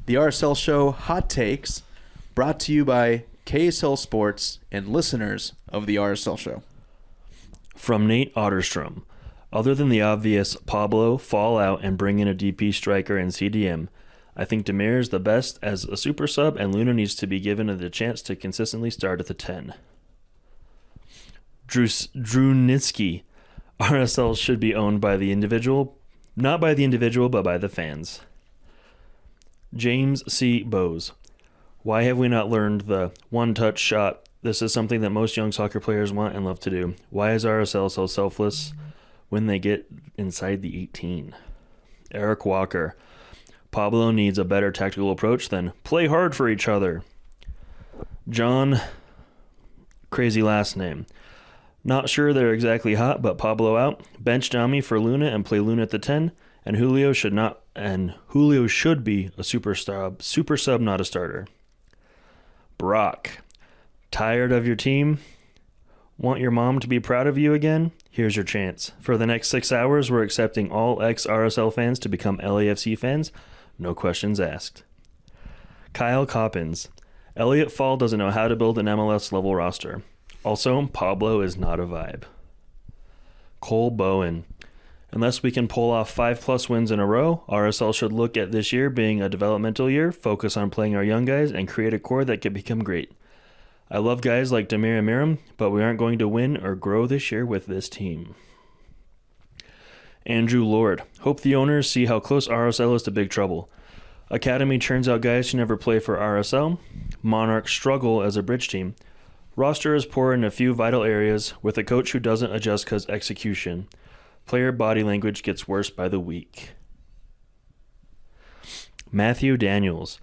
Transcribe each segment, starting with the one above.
The RSL Show Hot Takes, brought to you by KSL Sports and listeners of the RSL Show. From Nate Otterstrom. Other than the obvious Pablo, fall out, and bring in a DP striker and CDM, I think Demir is the best as a super sub, and Luna needs to be given the chance to consistently start at the 10. Drunitsky. RSL should be owned by the individual, not by the individual, but by the fans. James C. Bowes. Why have we not learned the one-touch shot? This is something that most young soccer players want and love to do. Why is RSL so selfless when they get inside the 18? Eric Walker. Pablo needs a better tactical approach than play hard for each other. John, crazy last name. Not sure they're exactly hot, but Pablo out. Bench Dami for Luna and play Luna at the 10. And Julio should be a super sub, not a starter. Brock. Tired of your team? Want your mom to be proud of you again? Here's your chance. For the next 6 hours, we're accepting all ex-RSL fans to become LAFC fans. No questions asked. Kyle Coppins. Elliot Fall doesn't know how to build an MLS-level roster. Also, Pablo is not a vibe. Cole Bowen. Unless we can pull off 5+ wins in a row, RSL should look at this year being a developmental year, focus on playing our young guys, and create a core that could become great. I love guys like Demir and Miram, but we aren't going to win or grow this year with this team. Andrew Lord. Hope the owners see how close RSL is to big trouble. Academy churns out guys who never play for RSL. Monarchs struggle as a bridge team. Roster is poor in a few vital areas, with a coach who doesn't adjust because execution. Player body language gets worse by the week. Matthew Daniels.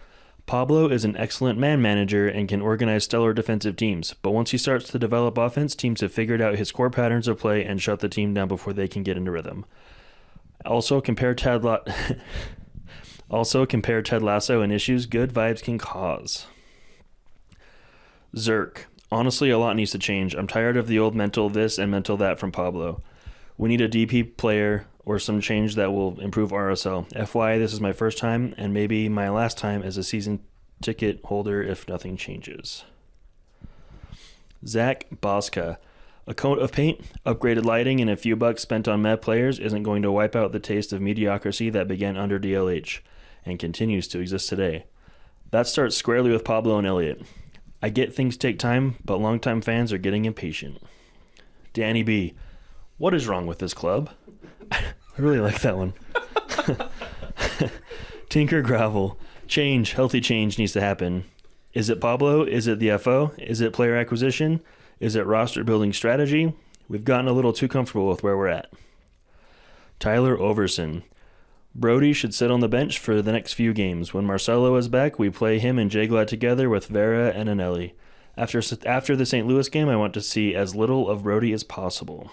Pablo is an excellent man manager and can organize stellar defensive teams, but once he starts to develop offense, teams have figured out his core patterns of play and shut the team down before they can get into rhythm. Also, compare Ted Lasso and issues good vibes can cause. Zerk. Honestly, a lot needs to change. I'm tired of the old mental this and mental that from Pablo. We need a DP player or some change that will improve RSL. FYI, this is my first time and maybe my last time as a season ticket holder if nothing changes. Zach Bosca. A coat of paint, upgraded lighting, and a few bucks spent on med players isn't going to wipe out the taste of mediocrity that began under DLH and continues to exist today. That starts squarely with Pablo and Elliot. I get things take time, but longtime fans are getting impatient. Danny B. What is wrong with this club? I really like that one. Tinker Gravel. Change, healthy change needs to happen. Is it Pablo? Is it the FO? Is it player acquisition? Is it roster building strategy? We've gotten a little too comfortable with where we're at. Tyler Overson. Brody should sit on the bench for the next few games. When Marcelo is back, we play him and J-Glad together with Vera and Anelli. After the St. Louis game, I want to see as little of Brody as possible.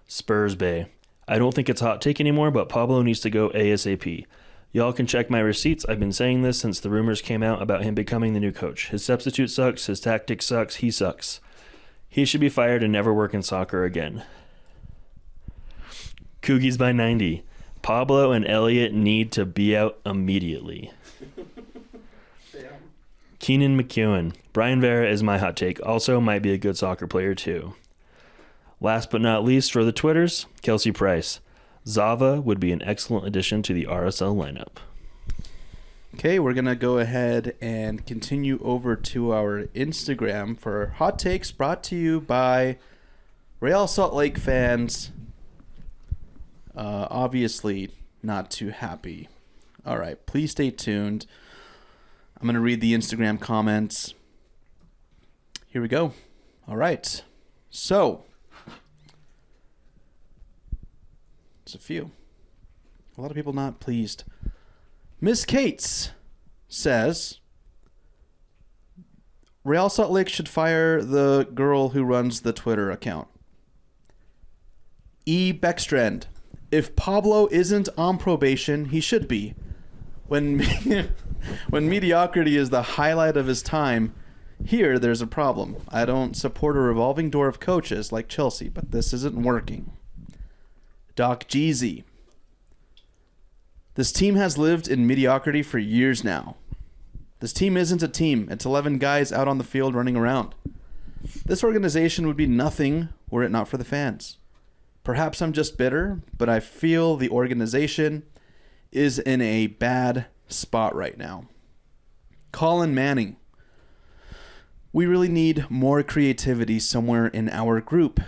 Spurs Bay. I don't think it's a hot take anymore, but Pablo needs to go ASAP. Y'all can check my receipts. I've been saying this since the rumors came out about him becoming the new coach. His substitute sucks. His tactic sucks. He sucks. He should be fired and never work in soccer again. Coogies by 90. Pablo and Elliot need to be out immediately. Keenan McEwen. Brian Vera is my hot take. Also might be a good soccer player too. Last but not least for the Twitters, Kelsey Price. Zava would be an excellent addition to the RSL lineup. Okay, we're going to go ahead and continue over to our Instagram for hot takes brought to you by Real Salt Lake fans. Obviously not too happy. All right, please stay tuned. I'm going to read the Instagram comments. Here we go. All right. So, there's a few. A lot of people not pleased. Miss Cates says, Real Salt Lake should fire the girl who runs the Twitter account. E. Beckstrand. If Pablo isn't on probation, he should be. When mediocrity is the highlight of his time, here there's a problem. I don't support a revolving door of coaches like Chelsea, but this isn't working. Doc Jeezy. This team has lived in mediocrity for years now. This team isn't a team. It's 11 guys out on the field running around. This organization would be nothing were it not for the fans. Perhaps I'm just bitter, but I feel the organization is in a bad spot right now. Colin Manning. We really need more creativity somewhere in our group.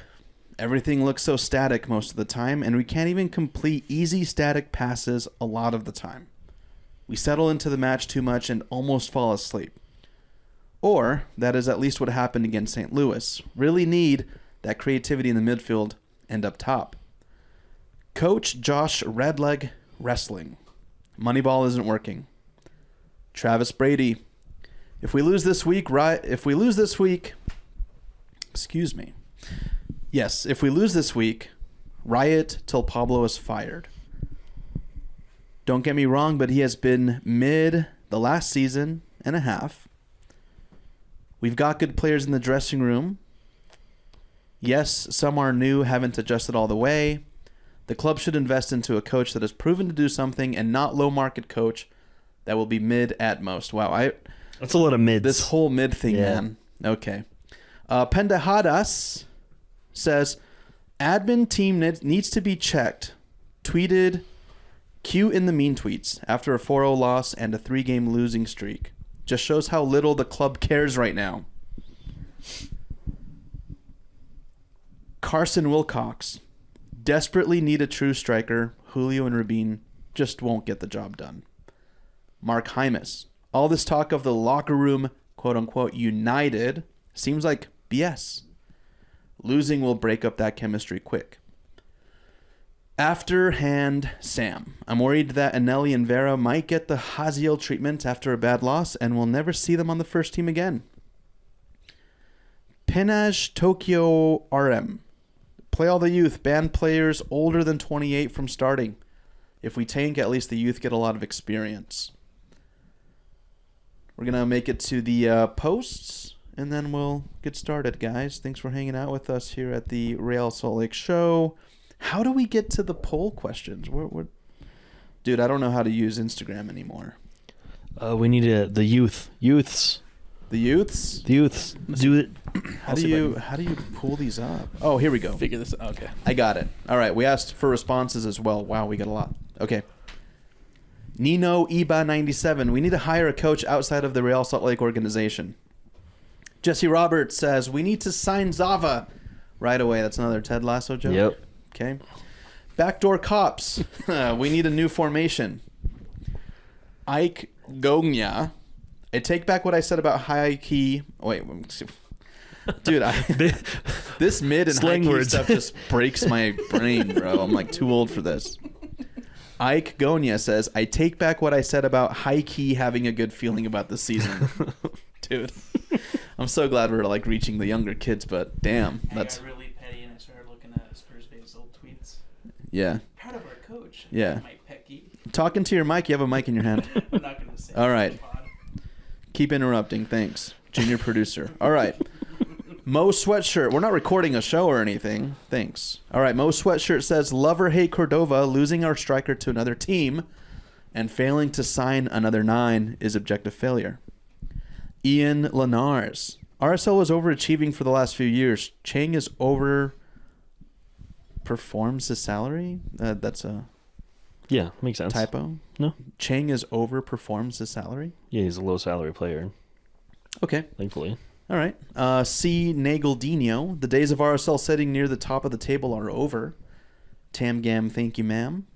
Everything looks so static most of the time, and we can't even complete easy static passes a lot of the time. We settle into the match too much and almost fall asleep. Or, that is at least what happened against St. Louis. Really need that creativity in the midfield and up top. Coach Josh Redleg Wrestling. Moneyball isn't working. Travis Brady. If we lose this week, excuse me. Yes, if we lose this week, riot till Pablo is fired. Don't get me wrong, but he has been mid the last season and a half. We've got good players in the dressing room. Yes, some are new, haven't adjusted all the way. The club should invest into a coach that has proven to do something and not low market coach that will be mid at most. Wow, that's a lot of mids. This whole mid thing, man. Okay. Pendahadas says, admin team needs to be checked. Tweeted, Q in the mean tweets after a 4-0 loss and a 3-game losing streak. Just shows how little the club cares right now. Carson Wilcox. Desperately need a true striker. Julio and Rubin just won't get the job done. Mark Hymas. All this talk of the locker room, quote-unquote, united, seems like BS. Losing will break up that chemistry quick. Afterhand Sam. I'm worried that Anelli and Vera might get the Haziel treatment after a bad loss and we'll never see them on the first team again. Pinaj Tokyo RM. Play all the youth. Ban players older than 28 from starting. If we tank, at least the youth get a lot of experience. We're going to make it to the posts, and then we'll get started, guys. Thanks for hanging out with us here at the Real Salt Lake Show. How do we get to the poll questions? Dude, I don't know how to use Instagram anymore. We need the youths. The youths? The youths. Do it. How do you pull these up? Oh, here we go. Figure this out. Okay. I got it. All right. We asked for responses as well. Wow, we got a lot. Okay. Nino Iba 97. We need to hire a coach outside of the Real Salt Lake organization. Jesse Roberts says we need to sign Zava right away. That's another Ted Lasso joke. Yep. Okay. Backdoor Cops. We need a new formation. Ike Gogna. I take back what I said about high key. Wait, dude, this mid and Slang high key words. stuff just breaks my brain, bro. I'm like too old for this. Ike Gonya says, I take back what I said about high key having a good feeling about this season. Dude, I'm so glad we're like reaching the younger kids, but damn, that's I got really petty and I started looking at Spurs-based old tweets. yeah. Proud of our coach. Yeah. Mike Pecky. Talking to your mic, you have a mic in your hand. I'm not going to say. All right. Keep interrupting. Thanks. Junior producer. All right. Mo Sweatshirt. We're not recording a show or anything. Thanks. All right. Mo Sweatshirt says, love or hate Cordova, losing our striker to another team and failing to sign another 9 is objective failure. Ian Lenars. RSL was overachieving for the last few years. Chang is overperforms his salary? That's a Yeah, makes sense. typo. No? Chang is overperforms his salary? Yeah, he's a low salary player, Okay. thankfully. All right. C. Nagaldino. The days of RSL sitting near the top of the table are over. Tam Gam, thank you, ma'am.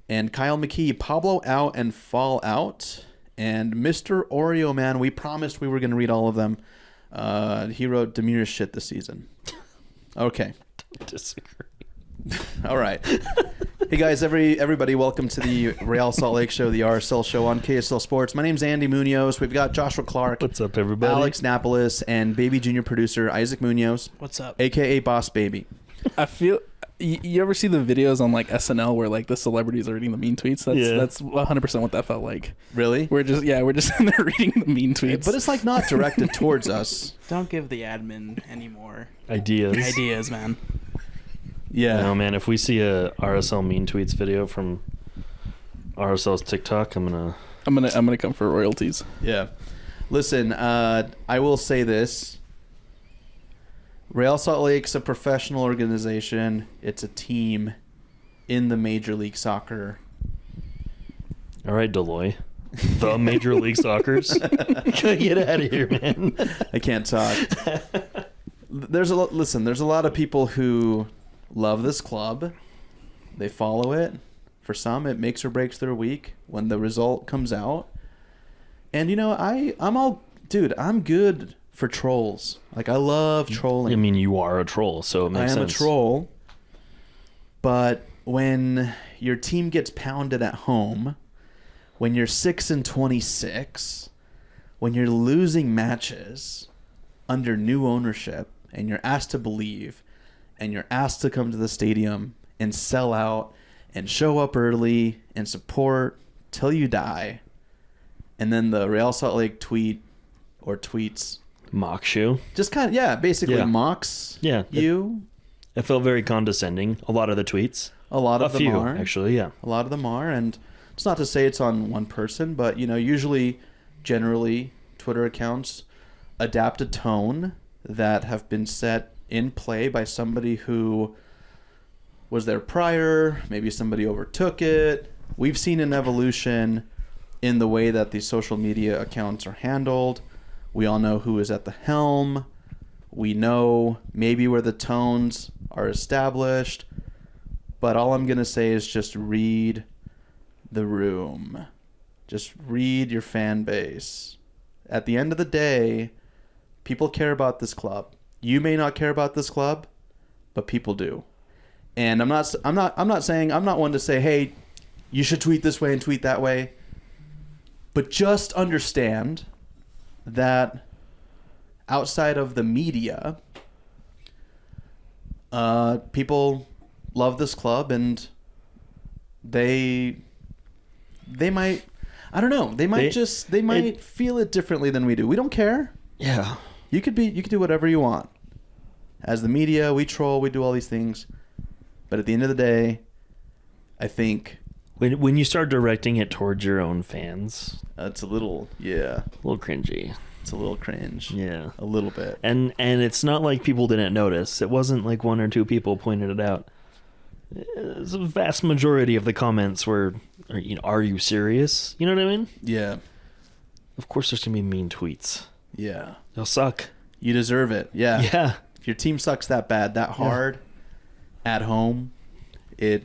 And Kyle McKee, Pablo out and fall out. And Mr. Oreo Man, we promised we were going to read all of them. He wrote Demir's shit this season. Okay. Disagree. All right. Hey guys, everybody, welcome to the Real Salt Lake Show, the RSL show on KSL Sports. My name's Andy Munoz. We've got Joshua Clark. What's up, everybody? Alex Napolis and baby junior producer Isaac Munoz, What's up? aka Boss Baby. I feel. You ever see the videos on like SNL where like the celebrities are reading the mean tweets? That's 100% what that felt like. Really? We're just in there reading the mean tweets. But it's like not directed towards us. Don't give the admin any more Ideas. man. Yeah. No, man, if we see a RSL mean tweets video from RSL's TikTok. I'm gonna come for royalties. Yeah. Listen, I will say this. Real Salt Lake's a professional organization. It's a team in the Major League Soccer. All right, Deloy. The Major League Soccers. Get out of here, man. I can't talk. There's a lot of people who love this club. They follow it. For some, it makes or breaks their week when the result comes out. And I'm good for trolls. Like, I love trolling. I mean, you are a troll, so it makes sense. I am a troll. But when your team gets pounded at home, when you're 6-26, when you're losing matches under new ownership, and you're asked to believe, and you're asked to come to the stadium and sell out and show up early and support till you die, and then the Real Salt Lake tweets mocks you, just kind of basically mocks you. It felt very condescending. A lot of the tweets. A lot of them are actually, yeah. A lot of them are, and it's not to say it's on one person, but generally, Twitter accounts adapt a tone that have been set in play by somebody who was there prior. Maybe somebody overtook it. We've seen an evolution in the way that these social media accounts are handled. We all know who is at the helm. We know maybe where the tones are established. But all I'm going to say is just read the room. Just read your fan base. At the end of the day, people care about this club. You may not care about this club, but people do. And I'm not one to say, hey, you should tweet this way and tweet that way. But just understand that outside of the media, people love this club, and they might, I don't know, they might feel it differently than we do. We don't care. Yeah. You could do whatever you want. As the media, we troll, we do all these things. But at the end of the day, I think when you start directing it towards your own fans, it's a little cringy. It's a little cringe. Yeah. A little bit. And it's not like people didn't notice. It wasn't like one or two people pointed it out. The vast majority of the comments were, are you serious? You know what I mean? Yeah. Of course there's going to be mean tweets. Yeah. They'll suck. You deserve it. Yeah. Yeah. If your team sucks that bad, that hard, at home, I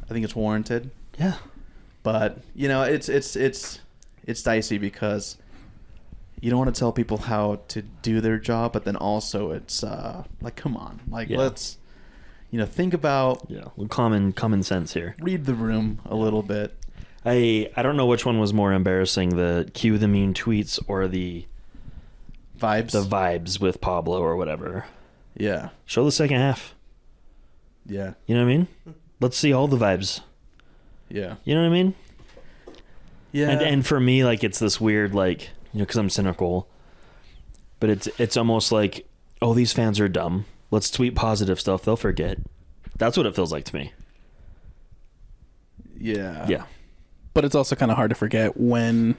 think it's warranted. Yeah. But, it's dicey because you don't want to tell people how to do their job, but then also it's come on. Let's think about common sense here. Read the room a little bit. I don't know which one was more embarrassing, the cue the mean tweets or the vibes. The vibes with Pablo or whatever. Yeah. Show the second half. Yeah. You know what I mean? Let's see all the vibes. Yeah. You know what I mean? Yeah. And for me, it's this weird, because I'm cynical, but it's almost like, oh, these fans are dumb. Let's tweet positive stuff. They'll forget. That's what it feels like to me. Yeah. Yeah. But it's also kind of hard to forget when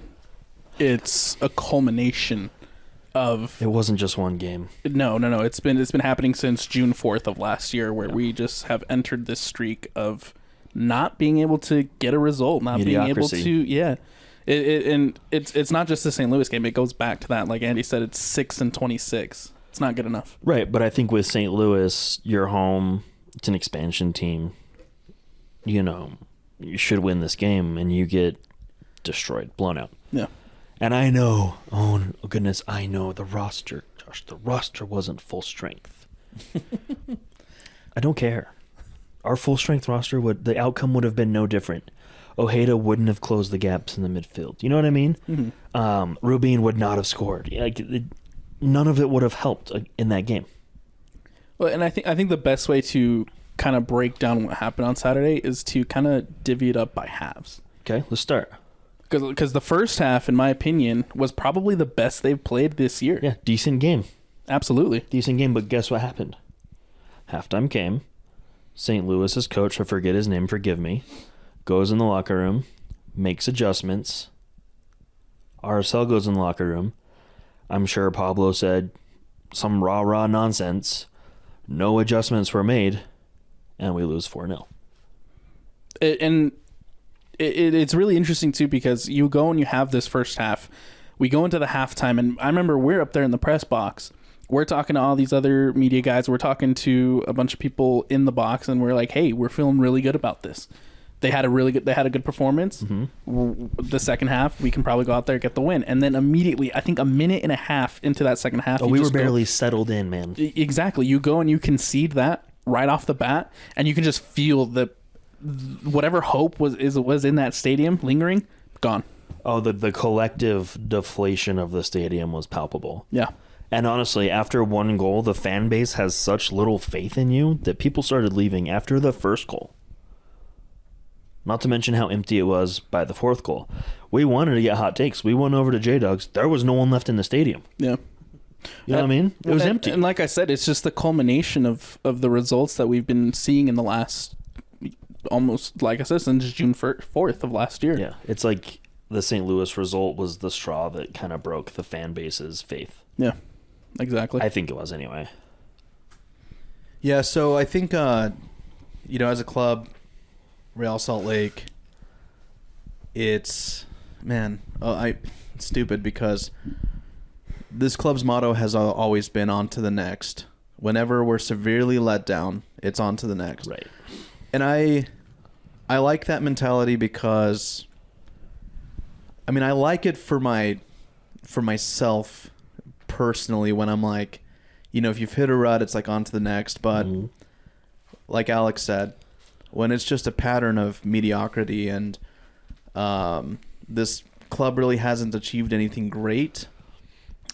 it's a culmination of. It wasn't just one game. No. It's been happening since June 4th of last year, where we just have entered this streak of not being able to get a result, not Mediocrity. being able to, and it's not just the St. Louis game. It goes back to that. Like Andy said, it's 6-26. It's not good enough. Right, but I think with St. Louis, you're home. It's an expansion team. You should win this game, and you get destroyed, blown out. Yeah. And I know, oh goodness, I know the roster, Josh, the roster wasn't full strength. I don't care. Our full strength roster, the outcome would have been no different. Ojeda wouldn't have closed the gaps in the midfield. You know what I mean? Mm-hmm. Rubin would not have scored. None of it would have helped in that game. Well, and I think the best way to kind of break down what happened on Saturday is to kind of divvy it up by halves. Okay, let's start. Because the first half, in my opinion, was probably the best they've played this year. Yeah, decent game. Absolutely. Decent game, but guess what happened? Halftime came. St. Louis's coach, I forget his name, forgive me, goes in the locker room, makes adjustments. RSL goes in the locker room. I'm sure Pablo said some rah-rah nonsense. No adjustments were made, and we lose 4-0. It's really interesting, too, because you go and you have this first half. We go into the halftime, and I remember we're up there in the press box. We're talking to all these other media guys. We're talking to a bunch of people in the box, and we're like, hey, we're feeling really good about this. They had a good performance. Mm-hmm. The second half, we can probably go out there and get the win. And then immediately, I think a minute and a half into that second half, we were barely settled in, man. Exactly. You go and you concede that right off the bat, and you can just feel whatever hope was in that stadium lingering, gone. Oh, the collective deflation of the stadium was palpable. Yeah. And honestly, after one goal, the fan base has such little faith in you that people started leaving after the first goal. Not to mention how empty it was by the fourth goal. We wanted to get hot takes. We went over to J-Dug's. There was no one left in the stadium. Yeah. You know what I mean? It was empty. And like I said, it's just the culmination of the results that we've been seeing in the last, almost, like I said, since June 4th of last year. Yeah. It's like the St. Louis result was the straw that kind of broke the fan base's faith. Yeah, exactly. I think it was anyway. Yeah, so I think, as a club, Real Salt Lake, it's stupid because this club's motto has always been on to the next. Whenever we're severely let down, it's on to the next. Right. And I like that mentality because, I like it for myself personally when I'm like, if you've hit a rut, it's like on to the next. But like Alex said, when it's just a pattern of mediocrity and this club really hasn't achieved anything great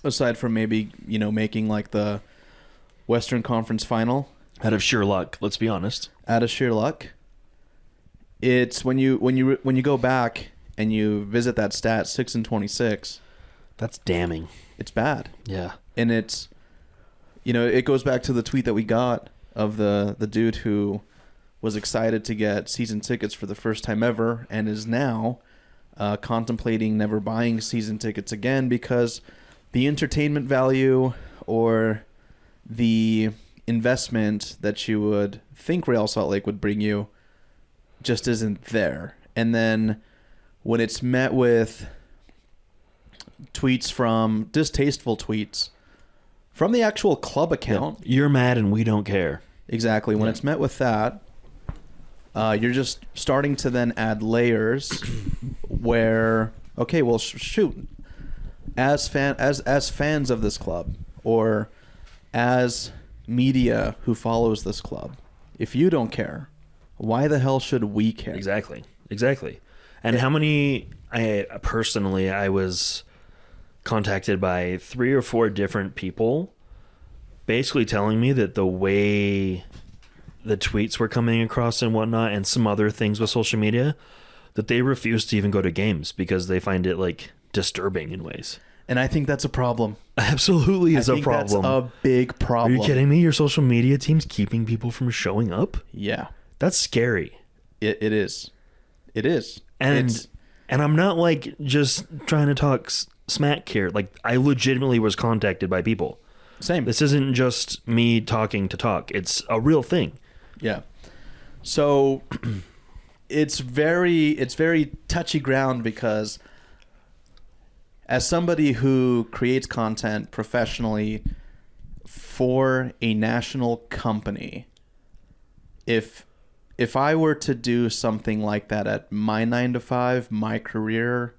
aside from maybe, making like the Western Conference final. Out of sheer luck, let's be honest. Out of sheer luck. It's when you go back and you visit that stat 6-26. That's damning. It's bad. Yeah. And it's, it goes back to the tweet that we got of the dude who was excited to get season tickets for the first time ever and is now contemplating never buying season tickets again because the entertainment value or the investment that you would think Real Salt Lake would bring you just isn't there. And then when it's met with distasteful tweets from the actual club account. Yeah. You're mad and we don't care. Exactly. When it's met with that, you're just starting to then add layers where, okay, well, shoot, as fans of this club or as media who follows this club, if you don't care, why the hell should we care? Exactly. And how many, I was contacted by 3 or 4 different people basically telling me that the way the tweets were coming across and whatnot and some other things with social media, that they refuse to even go to games because they find it like disturbing in ways. And I think that's a problem. Absolutely is a problem. That's a big problem. Are you kidding me? Your social media team's keeping people from showing up? Yeah. That's scary. It is. It is. And I'm not like just trying to talk smack here. Like I legitimately was contacted by people. Same. This isn't just me talking to talk. It's a real thing. Yeah. So it's very touchy ground because as somebody who creates content professionally for a national company, if I were to do something like that at my 9-to-5, my career,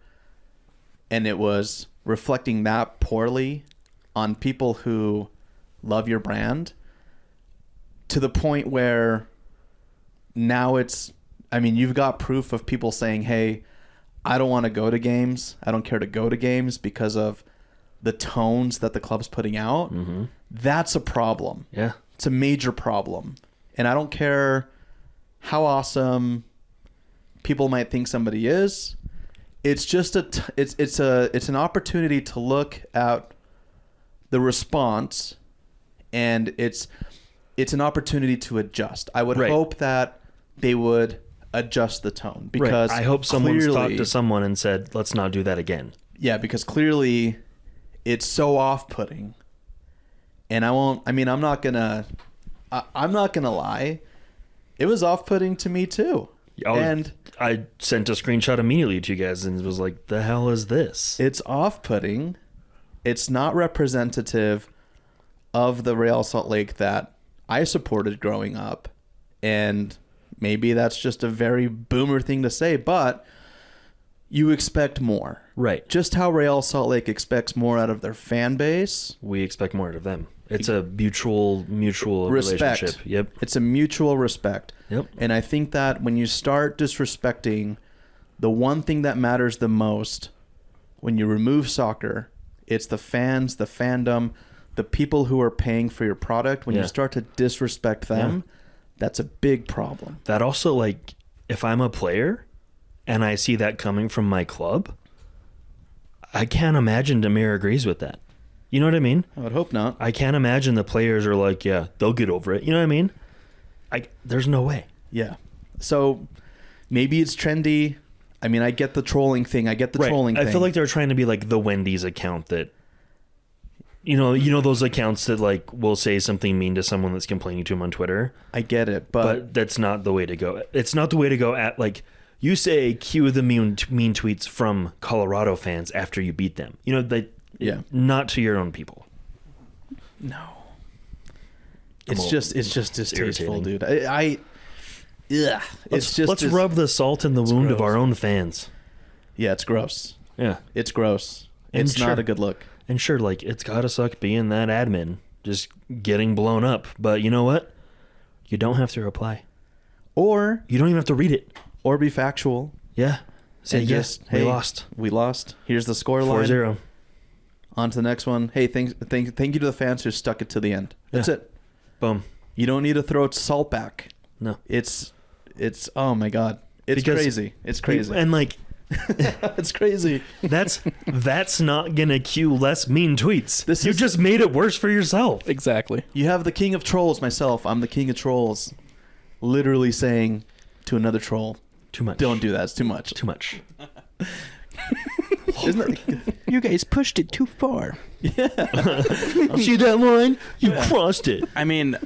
and it was reflecting that poorly on people who love your brand to the point where now you've got proof of people saying, hey, I don't want to go to games. I don't care to go to games because of the tones that the club's putting out. Mm-hmm. That's a problem. Yeah. It's a major problem. And I don't care how awesome people might think somebody is. It's just it's an opportunity to look at the response, and it's an opportunity to adjust. I would hope that they would adjust the tone, because I hope someone's talked clearly- to someone and said, let's not do that again. Yeah, because clearly it's so off-putting. And I'm not gonna lie. It was off-putting to me too. And I sent a screenshot immediately to you guys and was like, the hell is this? it's off-putting. It's not representative of the Real Salt Lake that I supported growing up. And maybe that's just a very boomer thing to say, but you expect more. Right. Just how Real Salt Lake expects more out of their fan base. We expect more out of them. It's a mutual Respect. relationship. Yep. It's a mutual respect. Yep. And I think that when you start disrespecting the one thing that matters the most, when you remove soccer, it's the fans, the fandom, the people who are paying for your product. When you start to disrespect them, that's a big problem. That also, like, if I'm a player and I see that coming from my club, I can't imagine Demir agrees with that. You know what I mean? I would hope not. I can't imagine the players are like, yeah, they'll get over it. You know what I mean? There's no way. Yeah. So maybe it's trendy. I mean, I get the trolling thing. I get the trolling thing. I feel like they're trying to be like the Wendy's account that, you know those accounts that like will say something mean to someone that's complaining to them on Twitter. I get it, But that's not the way to go. It's not the way to go at, like, you say cue the mean tweets from Colorado fans after you beat them. You know, not to your own people. no. It's just distasteful, irritating. dude. It's just Let's rub the salt in the wound of gross. our own fans. Yeah, it's gross. Yeah. It's gross. And It's not a good look. And sure, like, it's gotta suck being that admin, just getting blown up. But you know what? You don't have to reply. Or You don't even have to read it. be factual. Yeah. Say, And yes, just, we hey, lost. We lost. Here's the score line. 4-0. On to the next one. Hey, thank you to the fans who stuck it to the end. That's Yeah. it. Boom. You don't need to throw salt back. No. It's oh my god. It's Because crazy. It's crazy. And, like, It's crazy. that's not gonna cue less mean tweets. This You is- just made it worse for yourself. Exactly. You have the king of trolls, myself. I'm the king of trolls. Literally saying to another troll, Too much. don't do that. It's too much. Too much. Isn't it? You guys pushed it too far. See that line? You crossed it. I mean,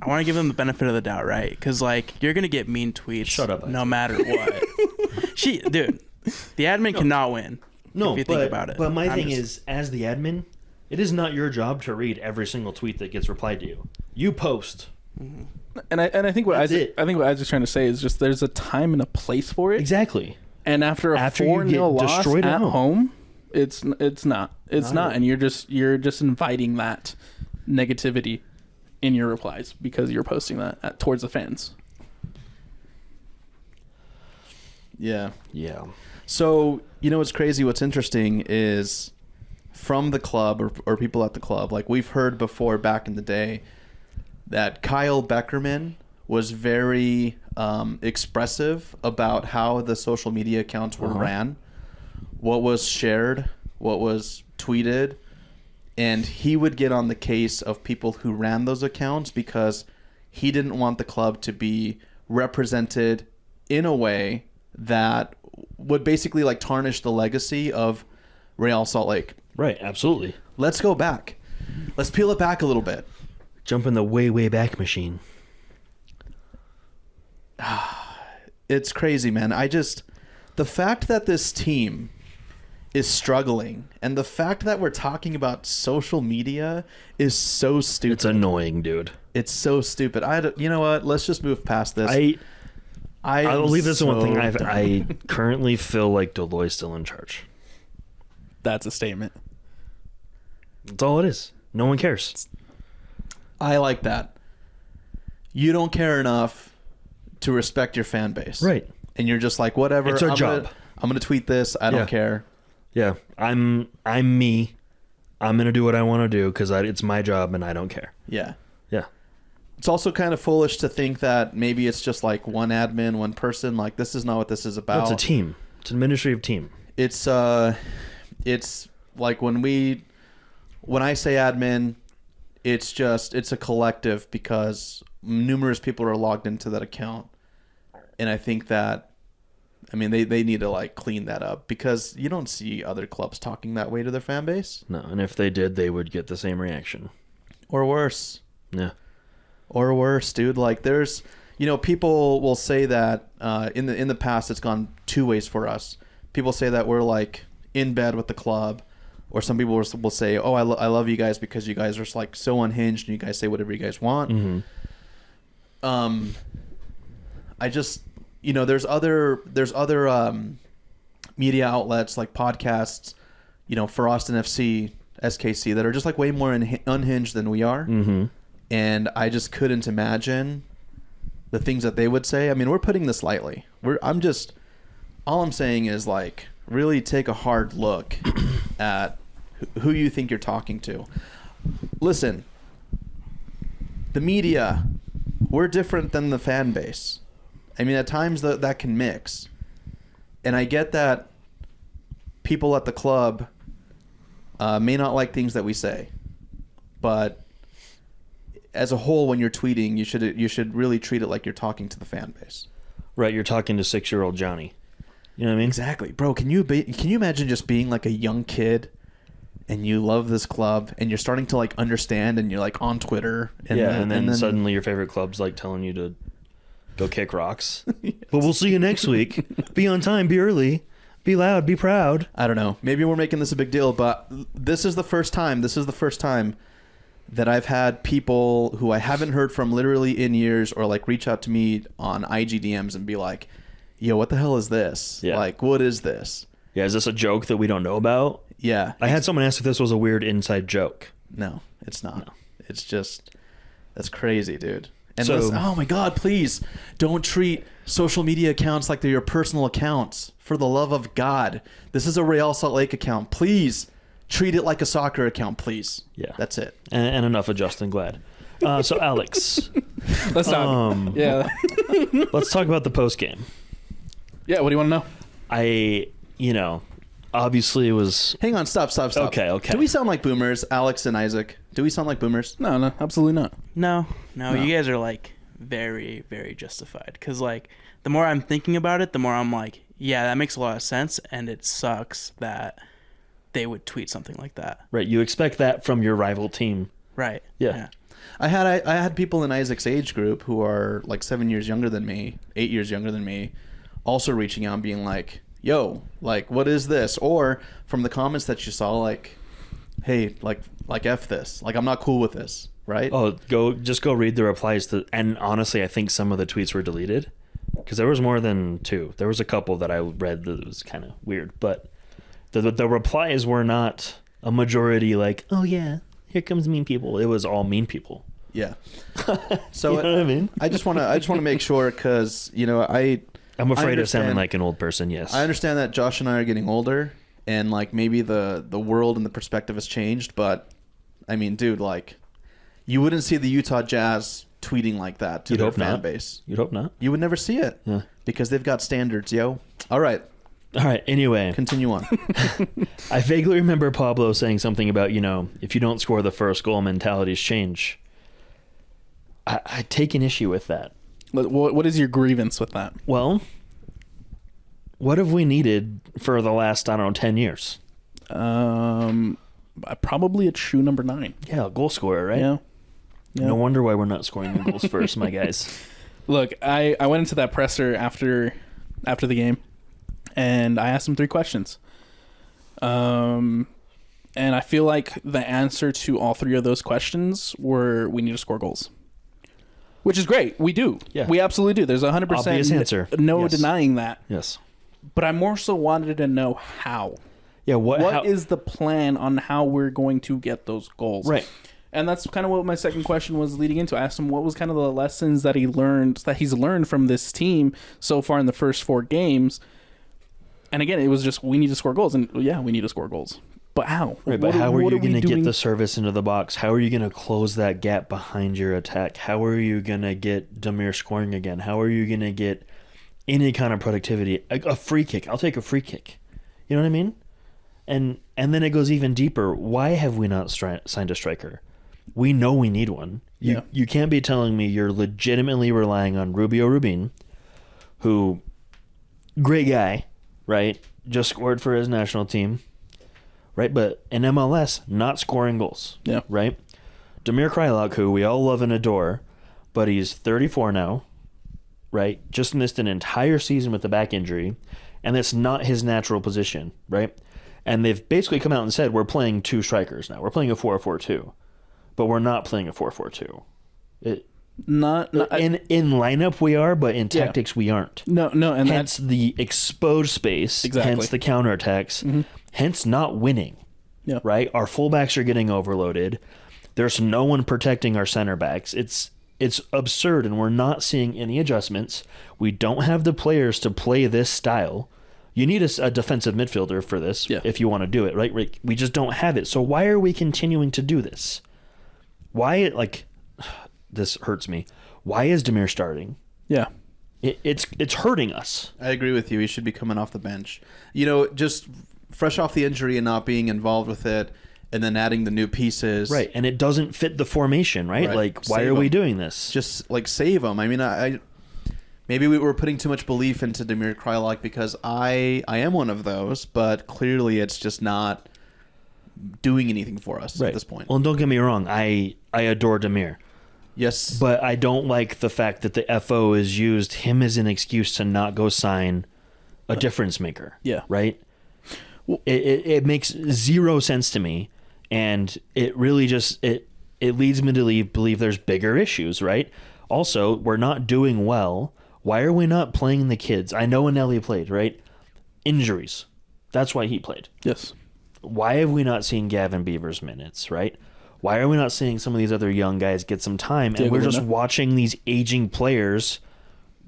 I want to give them the benefit of the doubt, right? Because, like, you're going to get mean tweets Shut up, no matter what. Dude, the admin cannot win. No, if you think about it. But my I'm thing just- is, as the admin, it is not your job to read every single tweet that gets replied to you. You post. And I think what That's Isaac, it. I think what Isaac's trying to say is just there's a time and a place for it. Exactly. And after a After you 4-0 get loss destroyed at at home. home, it's not. It's Not not. at And you're just inviting that negativity in your replies because you're posting that towards the fans. Yeah. Yeah. So, you know what's crazy? What's interesting is from the club or people at the club, like we've heard before back in the day that Kyle Beckerman was very expressive about how the social media accounts were ran, what was shared, what was tweeted, and he would get on the case of people who ran those accounts because he didn't want the club to be represented in a way that would basically like tarnish the legacy of Real Salt Lake. Right. Absolutely. Let's go back. Let's peel it back a little bit. Jump in the way, way back machine. It's crazy, man. The fact that this team is struggling and the fact that we're talking about social media is so stupid. It's annoying, dude. It's so stupid. You know what? Let's just move past this. I'll leave this one thing. dumb. I currently feel like Deloy's still in charge. That's a statement. That's all it is. No one cares. I like that. You don't care enough to respect your fan base. Right. And you're just like, whatever. It's our I'm job. I'm going to tweet this. I don't Yeah. care. Yeah. I'm me. I'm gonna do what I want to do because it's my job and I don't care. Yeah. Yeah. It's also kind of foolish to think that maybe it's just like one admin, one person. Like, this is not what this is about. It's a team. It's an administrative team. It's like when I say admin, it's a collective because numerous people are logged into that account. And I think that, I mean, they need to like clean that up because you don't see other clubs talking that way to their fan base. No, and if they did, they would get the same reaction. Or worse. Yeah. Or worse, dude. Like there's, people will say that in the past it's gone two ways for us. People say that we're like in bed with the club, or some people will say, "Oh, I love you guys because you guys are like so unhinged and you guys say whatever you guys want." Mm-hmm. I just, there's other media outlets like podcasts, for Austin FC, SKC that are just like way more unhinged than we are. Mm-hmm. And I just couldn't imagine the things that they would say. I mean, we're putting this lightly. All I'm saying is like really take a hard look at who you think you're talking to. Listen, the media, we're different than the fan base. I mean, at times that can mix. And I get that people at the club may not like things that we say. But as a whole, when you're tweeting, you should really treat it like you're talking to the fan base. Right, you're talking to 6-year-old Johnny. You know what I mean? Exactly. Bro, can you imagine just being like a young kid and you love this club and you're starting to like understand and you're like on Twitter and then suddenly your favorite club's like telling you to go kick rocks. Yes. But we'll see you next week. Be on time, be early, be loud, be proud. I don't know. Maybe we're making this a big deal, but this is the first time that I've had people who I haven't heard from literally in years or like reach out to me on IG DMs and be like, yo, what the hell is this? Yeah. Like, what is this? Yeah, is this a joke that we don't know about? Yeah. I had someone ask if this was a weird inside joke. No, it's not. No. It's just, that's crazy, dude. And So- listen, oh my God, please don't treat social media accounts like they're your personal accounts. For the love of God. This is a Real Salt Lake account. Please treat it like a soccer account, please. Yeah. That's it. And enough of Justin Glad. So, Alex, Let's talk. Yeah. let's talk about the post game. Yeah. What do you want to know? Obviously it was... Hang on, stop. Okay. Do we sound like boomers, Alex and Isaac? Do we sound like boomers? No, absolutely not. No, you guys are like very, very justified. Because like the more I'm thinking about it, the more I'm like, yeah, that makes a lot of sense, and it sucks that they would tweet something like that. Right, you expect that from your rival team. Right. Yeah. I had people in Isaac's age group who are like 7 years younger than me, 8 years younger than me, also reaching out and being like, yo, like, what is this? Or from the comments that you saw, like, hey, like F this. Like, I'm not cool with this, right? Oh, go read the replies to, and honestly, I think some of the tweets were deleted because there was more than two. There was a couple that I read that was kind of weird, but the replies were not a majority like, oh yeah, here comes mean people. It was all mean people. Yeah. So You know what I mean? I just want to make sure because I'm afraid of sounding understand- like an old person. Yes. I understand that Josh and I are getting older and like maybe the world and the perspective has changed, but I mean, dude, like you wouldn't see the Utah Jazz tweeting like that to You'd their hope fan not. base. You'd hope not. You would never see it. Yeah. Because they've got standards, yo. All right, Anyway, continue on. I vaguely remember Pablo saying something about, if you don't score the first goal, mentalities change. I take an issue with that. What is your grievance with that? Well, what have we needed for the last, 10 years? Probably it's shoe number 9. Yeah, a goal scorer, right? Yeah. No wonder why we're not scoring the goals first, my guys. Look, I went into that presser after the game, and I asked him 3 questions. And I feel like the answer to all 3 of those questions were we need to score goals. Which is great. We do. Yeah. We absolutely do. There's 100% Obvious answer. no Yes. denying that. Yes. But I more so wanted to know how. Yeah, What is the plan on how we're going to get those goals? Right. And that's kind of what my second question was leading into. I asked him what was kind of the lessons that he's learned from this team so far in the first 4 games. And again, it was just we need to score goals, and yeah, we need to score goals. But how? Right, but how are you going to doing? get the service into the box? How are you going to close that gap behind your attack? How are you going to get Demir scoring again? How are you going to get any kind of productivity? A free kick. I'll take a free kick. You know what I mean? And then it goes even deeper. Why have we not signed a striker? We know we need one. You can't be telling me you're legitimately relying on Rubio Rubin, who, great guy, right? Just scored for his national team, right? But in MLS, not scoring goals, Yeah. right? Damir Kreilach, who we all love and adore, but he's 34 now, right? Just missed an entire season with a back injury, and that's not his natural position, right? And they've basically come out and said, we're playing two strikers now. We're playing a 4-4-2, but we're not playing a 4-4-2. Not In lineup we are, but in tactics we aren't. no, and Hence the exposed space, Exactly. hence the counterattacks, hence not winning, Yeah. right? Our fullbacks are getting overloaded. There's no one protecting our center backs. It's absurd, and we're not seeing any adjustments. We don't have the players to play this style. You need a defensive midfielder for this if you want to do it, right? We just don't have it. So why are we continuing to do this? Why, this hurts me. Why is Damir starting? Yeah. It's hurting us. I agree with you. He should be coming off the bench. Just fresh off the injury and not being involved with it, and then adding the new pieces. Right, and it doesn't fit the formation, right? Why Save are we him. doing this? Just save him. I mean, I maybe we were putting too much belief into Damir Kreilach because I am one of those, but clearly it's just not doing anything for us at this point. Well, don't get me wrong. I adore Damir. Yes, But I don't like the fact that the FO has used him as an excuse to not go sign a difference maker. Yeah. Right? It makes zero sense to me, and it really just it leads me to believe there's bigger issues, right? Also, we're not doing well. Why are we not playing the kids? I know Anelli played, right? Injuries. That's why he played. Yes. Why have we not seen Gavin Beaver's minutes, right? Why are we not seeing some of these other young guys get some time? And we're just watching these aging players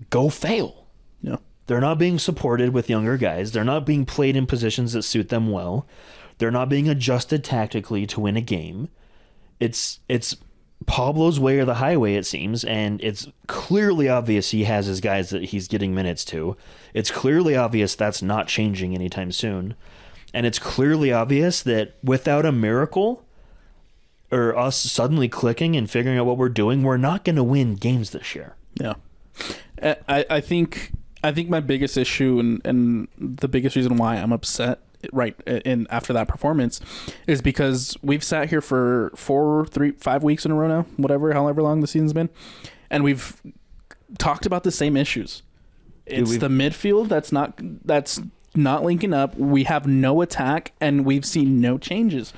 go fail. Yeah. They're not being supported with younger guys. They're not being played in positions that suit them well. They're not being adjusted tactically to win a game. It's Pablo's way or the highway, it seems, and it's clearly obvious he has his guys that he's getting minutes to. It's clearly obvious that's not changing anytime soon. And it's clearly obvious that without a miracle or us suddenly clicking and figuring out what we're doing, we're not going to win games this year. Yeah. I think my biggest issue and the biggest reason why I'm upset after that performance is because we've sat here for 5 weeks in a row now, however long the season's been, and we've talked about the same issues. It's the midfield that's not linking up. We have no attack, and we've seen no changes.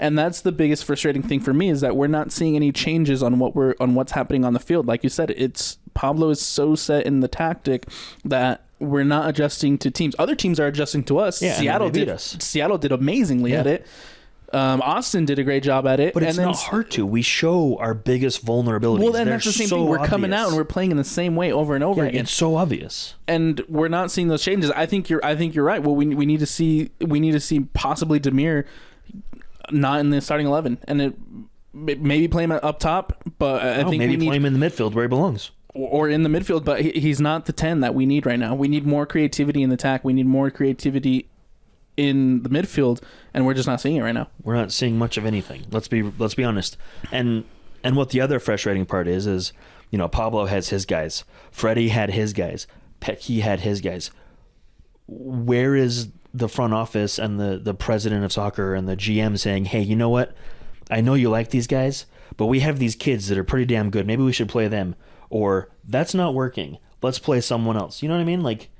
And that's the biggest frustrating thing for me, is that we're not seeing any changes on what's happening on the field. Like you said, Pablo is so set in the tactic that we're not adjusting to teams. Other teams are adjusting to us. Yeah, Seattle beat did. us. Seattle did amazingly at it. Austin did a great job at it. But it's not hard to. We show our biggest vulnerabilities. Well, then that's the same thing. We're coming out and we're playing in the same way over and over again. It's so obvious, and we're not seeing those changes. I think you're right. Well, we need to see possibly Damir not in the starting 11, and maybe play him up top. But I think maybe play him in the midfield where he belongs, or in the midfield. But he's not the 10 that we need right now. We need more creativity in the attack. We need more creativity in the midfield, and we're just not seeing it right now. We're not seeing much of anything. Let's be honest. And what the other frustrating part is Pablo has his guys, Freddie had his guys, Petke had his guys. Where is the front office and the president of soccer and the GM saying, hey, you know what? I know you like these guys, but we have these kids that are pretty damn good. Maybe we should play them. Or that's not working. Let's play someone else. You know what I mean? Like,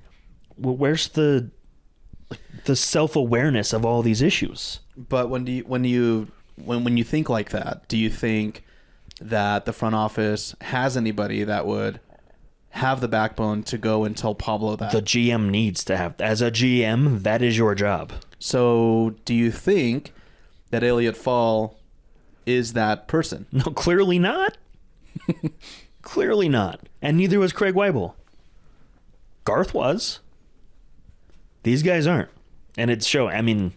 where's the self-awareness of all these issues? But when you think like that, do you think that the front office has anybody that would have the backbone to go and tell Pablo that? The GM needs to have. As a GM, that is your job. So do you think that Elliot Fall is that person? No, clearly not. Clearly not. And neither was Craig Weibel. Garth was. These guys aren't. And it's showing. I mean,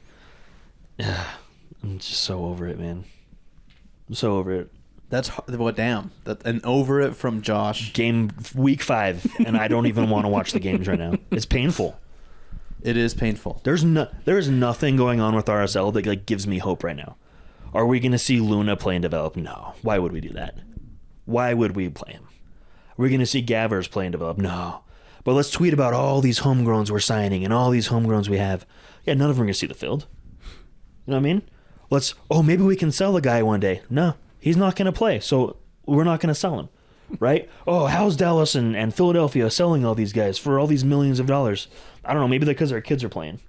I'm just so over it, man. I'm so over it. That's damn. And over it from Josh. Game week 5, and I don't even want to watch the games right now. It's painful. It is painful. There is nothing going on with RSL that gives me hope right now. Are we going to see Luna play and develop? No. Why would we do that? Why would we play him? Are we going to see Gavers play and develop? No. But let's tweet about all these homegrowns we're signing and all these homegrowns we have. Yeah, none of them are going to see the field. You know what I mean? Maybe we can sell the guy one day. No, he's not going to play, so we're not going to sell him, right? Oh, how's Dallas and Philadelphia selling all these guys for all these millions of dollars? I don't know. Maybe because their kids are playing.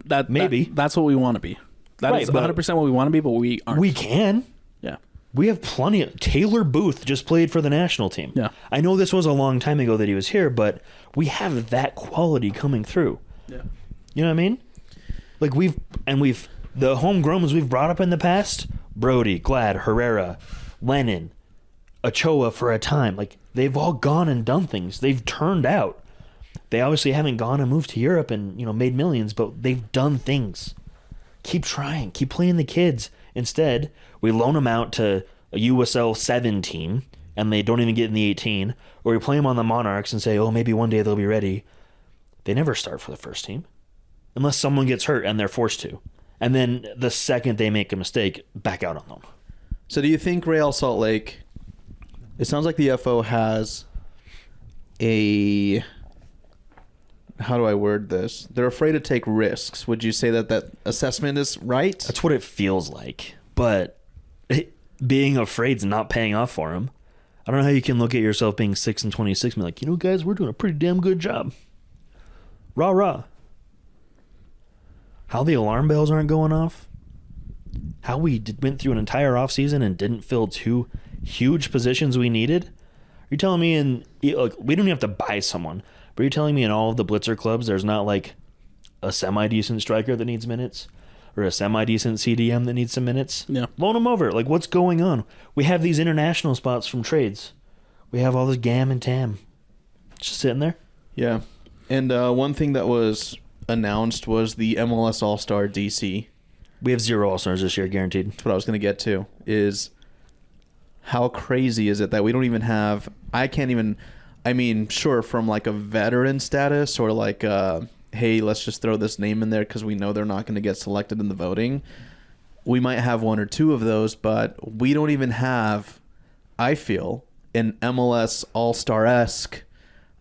That's what we want to be. That is 100% what we want to be, but we aren't. We can. Yeah. We have plenty of... Taylor Booth just played for the national team. Yeah. I know this was a long time ago that he was here, but we have that quality coming through. Yeah. You know what I mean? Like the homegrowns we've brought up in the past, Brody, Glad, Herrera, Lennon, Ochoa for a time, like they've all gone and done things. They've turned out. They obviously haven't gone and moved to Europe and, made millions, but they've done things. Keep trying. Keep playing the kids. Instead, we loan them out to a USL 7 team, and they don't even get in the 18, or we play them on the Monarchs and say, oh, maybe one day they'll be ready. They never start for the first team, unless someone gets hurt and they're forced to. And then the second they make a mistake, back out on them. So do you think Real Salt Lake, it sounds like the FO has how do I word this? They're afraid to take risks. Would you say that assessment is right? That's what it feels like. But being afraid's not paying off for them. I don't know how you can look at yourself being 6-26 and be like, guys, we're doing a pretty damn good job. Rah, rah. How the alarm bells aren't going off. How we went through an entire offseason and didn't fill 2 huge positions we needed. Are you telling me we don't even have to buy someone, but you're telling me in all of the Blitzer clubs there's not like a semi-decent striker that needs minutes or a semi-decent CDM that needs some minutes? Yeah. Loan them over. Like, what's going on? We have these international spots from trades. We have all this Gam and Tam just sitting there. Yeah. And one thing that was announced was the MLS All-Star DC. We have 0 All-Stars this year, guaranteed. That's what I was going to get to, is how crazy is it that we don't even have... sure, from like a veteran status or like, hey, let's just throw this name in there because we know they're not going to get selected in the voting. We might have 1 or 2 of those, but we don't even have, I feel, an MLS All-Star-esque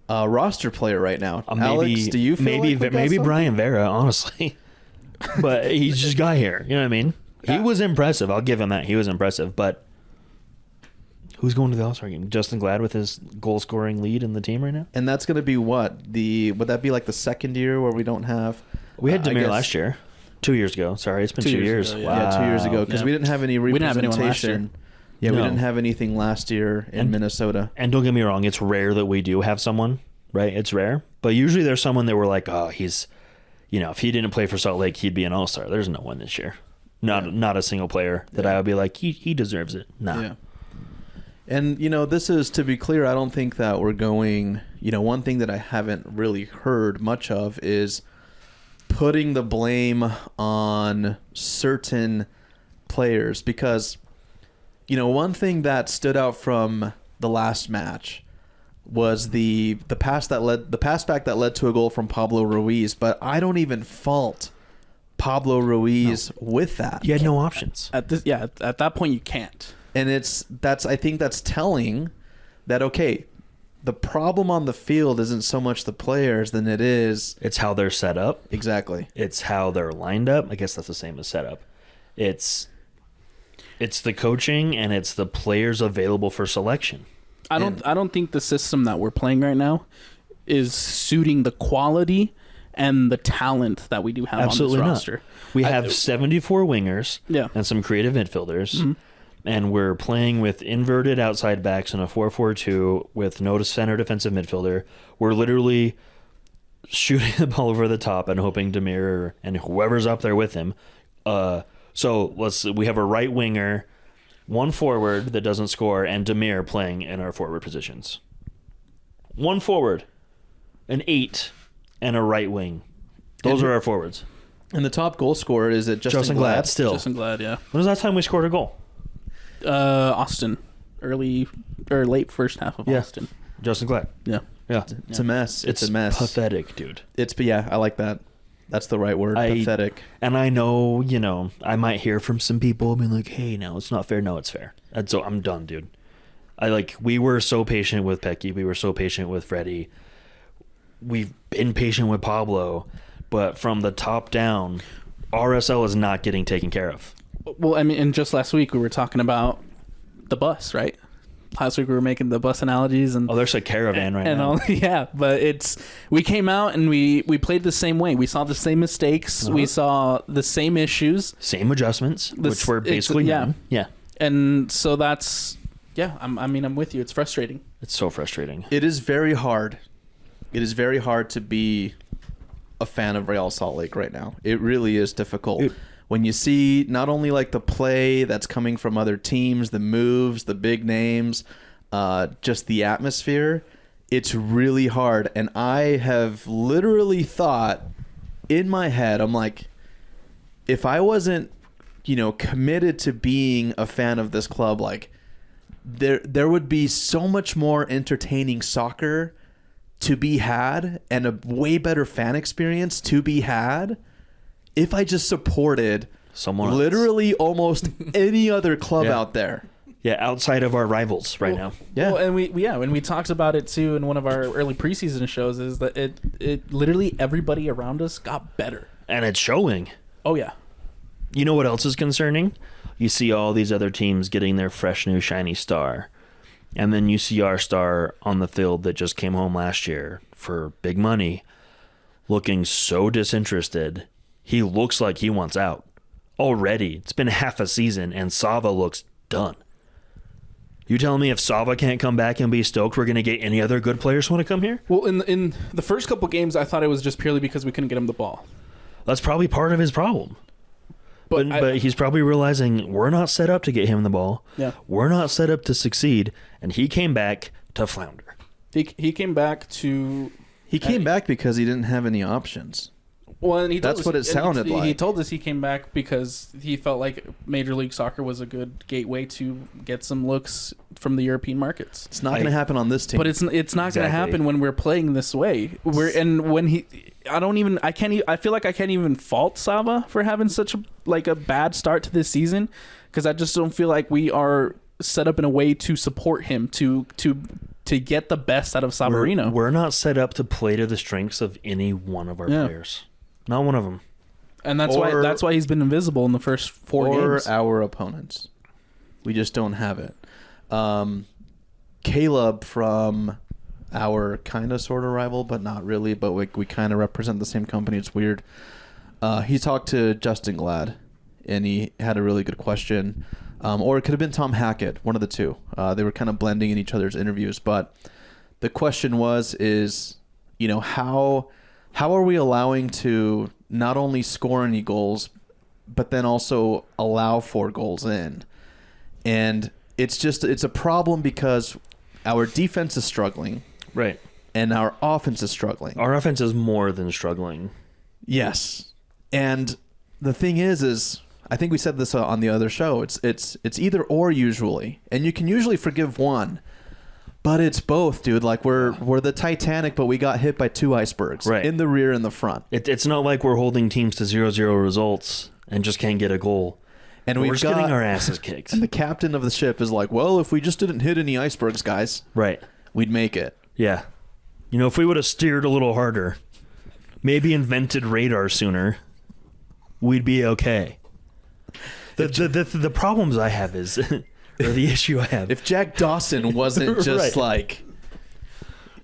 roster player right now. Alex, do you feel maybe Brian Vera, honestly? But he's just got here. You know what I mean? He was impressive. I'll give him that. He was impressive. But who's going to the All-Star game? Justin Glad with his goal-scoring lead in the team right now? And that's going to be what? Would that be like the second year where we don't have... We had Demir last year. 2 years ago. Sorry, it's been 2 years. Ago, yeah. Wow. 2 years ago. Because we didn't have any representation. We didn't have anyone last year. Yeah, we didn't have anything last year in Minnesota. And don't get me wrong, it's rare that we do have someone, right? It's rare. But usually there's someone that we're like, oh, he's... if he didn't play for Salt Lake, he'd be an All-Star. There's no one this year. Not a single player that I would be like, he deserves it. Nah. Yeah. And, this is, to be clear, I don't think that we're going... one thing that I haven't really heard much of is putting the blame on certain players. Because, one thing that stood out from the last match was the pass back that led to a goal from Pablo Ruiz, but I don't even fault Pablo Ruiz with that. You had no options. At that point you can't. And I think that's telling that, okay, the problem on the field isn't so much the players than it is... It's how they're set up. Exactly. It's how they're lined up. I guess that's the same as setup. It's the coaching and it's the players available for selection. I don't think the system that we're playing right now is suiting the quality and the talent that we do have Absolutely on this not. roster. We have 74 wingers Yeah. and some creative midfielders. Mm-hmm. And we're playing with inverted outside backs in a 4-4-2 with no center defensive midfielder. We're literally shooting the ball over the top and hoping Demir and whoever's up there with him. We have a right winger, 1 forward that doesn't score, and Demir playing in our forward positions. 1 forward, an 8, and a right wing. Those are our forwards. And the top goal scorer, is it Justin Glad still? Justin Glad, yeah. When was the last time we scored a goal? Austin, early or late first half of Austin. Justin Glad. Yeah. It's a mess. It's a mess. Pathetic, dude. I like that. That's the right word. Pathetic. And I know, I might hear from some people being like, hey, no, it's not fair. No, it's fair. And so I'm done, dude. We were so patient with Pecky. We were so patient with Freddie. we've been patient with Pablo, but from the top down, RSL is not getting taken care of. Well, I mean, and just last week we were talking about the bus, right? Last week we were making the bus analogies, and There's a caravan right now. Yeah, but we came out and we played the same way. We saw the same mistakes. We saw the same issues, same adjustments, which were basically yeah. yeah. And so that's I'm with you. It's frustrating. It's so frustrating. It is very hard. It is very hard to be a fan of Real Salt Lake right now. It really is difficult. When you see not only like the play that's coming from other teams, the moves, the big names, just the atmosphere, it's really hard. And I have literally thought in my head, I'm like, if I wasn't, committed to being a fan of this club, like there would be so much more entertaining soccer to be had and a way better fan experience to be had if I just supported Someone literally almost any other club out there. Yeah, outside of our rivals right now. Yeah. Well, and we talked about it too in one of our early preseason shows, is that it literally everybody around us got better. And it's showing. Oh yeah. You know what else is concerning? You see all these other teams getting their fresh new shiny star. And then you see our star on the field that just came home last year for big money, looking so disinterested. He looks like he wants out. Already, it's been half a season, and Sava looks done. You telling me if Sava can't come back and be stoked, we're going to get any other good players want to come here? Well, in the first couple games, I thought it was just purely because we couldn't get him the ball. That's probably part of his problem. But he's probably realizing we're not set up to get him the ball. Yeah. We're not set up to succeed, and he came back to flounder. He came back to... He came back because he didn't have any options. Well, and That's what it sounded like. He told us he came back because he felt like Major League Soccer was a good gateway to get some looks from the European markets. It's not going to happen on this team. But it's not going to happen when we're playing this way. I feel like I can't even fault Sava for having such a bad start to this season, because I just don't feel like we are set up in a way to support him to get the best out of Savarino. We're not set up to play to the strengths of any one of our players. Not one of them. And that's why he's been invisible in the first 4 games. Or our opponents. We just don't have it. Caleb, from our kind of sort of rival, but not really, but we kind of represent the same company. It's weird. He talked to Justin Glad, and he had a really good question. Or it could have been Tom Hackett, one of the two. They were kind of blending in each other's interviews. But the question is, how are we allowing to not only score any goals, but then also allow 4 goals in? And it's a problem because our defense is struggling. Right. And our offense is struggling. Our offense is more than struggling. Yes. And the thing is I think we said this on the other show. It's either or usually. And you can usually forgive one. But it's both, dude. Like we're the Titanic, but we got hit by 2 icebergs, right, in the rear and the front. It's not like we're holding teams to 0-0 results and just can't get a goal. And we're just getting our asses kicked. And the captain of the ship is like, well, if we just didn't hit any icebergs, guys, right, we'd make it. Yeah. If we would have steered a little harder, maybe invented radar sooner, we'd be okay. The problems I have is... or the issue I have. If Jack Dawson wasn't just like...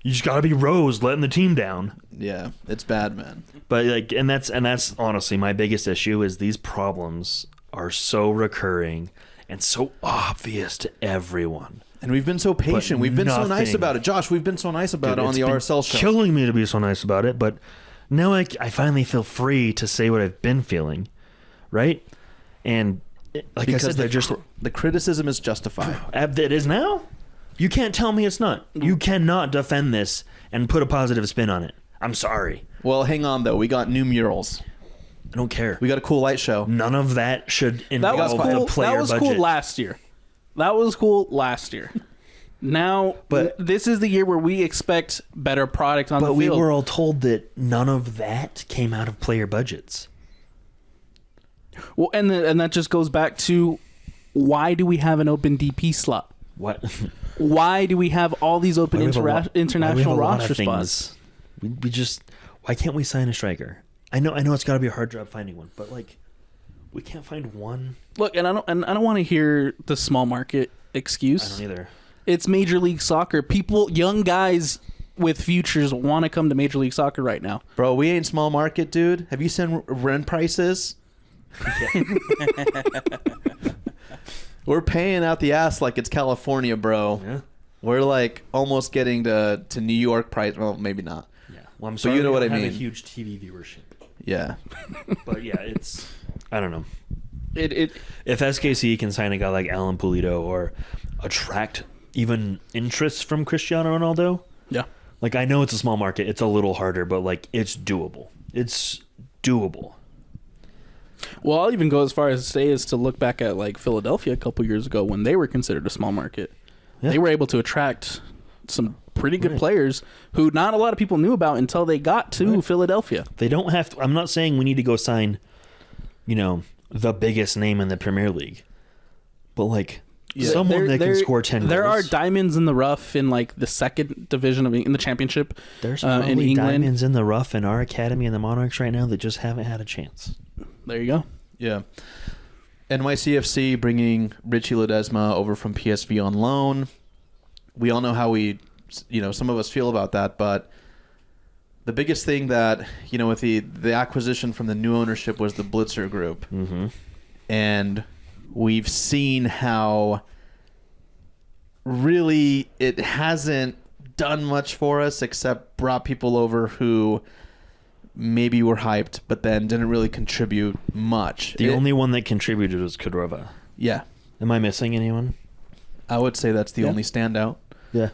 You just got to be Rose letting the team down. Yeah, it's bad, man. But and that's honestly my biggest issue is these problems are so recurring and so obvious to everyone. And we've been so patient. We've been so nice about it. Josh, we've been so nice about it on the RSL show. It's killing me to be so nice about it, but now I finally feel free to say what I've been feeling, right? And... like because I said, the criticism is justified. It is now? You can't tell me it's not. You cannot defend this and put a positive spin on it. I'm sorry. Well, hang on, though. We got new murals. I don't care. We got a cool light show. None of that should involve a player budget. That was cool last year. Now, but this is the year where we expect better product on the field. But we were all told that none of that came out of player budgets. Well, and that just goes back to, why do we have an open DP slot? What? Why do we have all these open international roster spots? We just, why can't we sign a striker? I know it's got to be a hard job finding one, but like, we can't find one. Look, and I don't want to hear the small market excuse. I don't either. It's Major League Soccer. People, young guys with futures want to come to Major League Soccer right now. Bro, we ain't small market, dude. Have you seen rent prices? We're paying out the ass like it's California, bro. Yeah. We're like almost getting to New York price. Well, maybe not. Yeah. Well, I'm But sorry. you know what I have mean. a huge TV viewership, Yeah. but yeah, it's, I don't know. It If SKC can sign a guy like Alan Pulido or attract even interest from Cristiano Ronaldo, yeah. like, I know it's a small market, it's a little harder, but like, it's doable. It's doable. Well, I'll even go as far as to say is to look back at like Philadelphia a couple years ago when they were considered a small market. Yeah. They were able to attract some pretty good Right. players who not a lot of people knew about until they got to Right. Philadelphia. They don't have to, I'm not saying we need to go sign, the biggest name in the Premier League, but like, someone that can score 10 There are goals. diamonds in the rough in like the second division in the championship. There's in probably England. diamonds in the rough in our academy and the Monarchs right now that just haven't had a chance. There you go. Yeah. NYCFC bringing Richie Ledesma over from PSV on loan. We all know how some of us feel about that, but the biggest thing that, with the acquisition from the new ownership was the Blitzer Group. Mm-hmm. And we've seen how really it hasn't done much for us except brought people over who maybe were hyped, but then didn't really contribute much. The only one that contributed was Kadrova. Yeah. Am I missing anyone? I would say that's the Yeah. only standout. Yeah.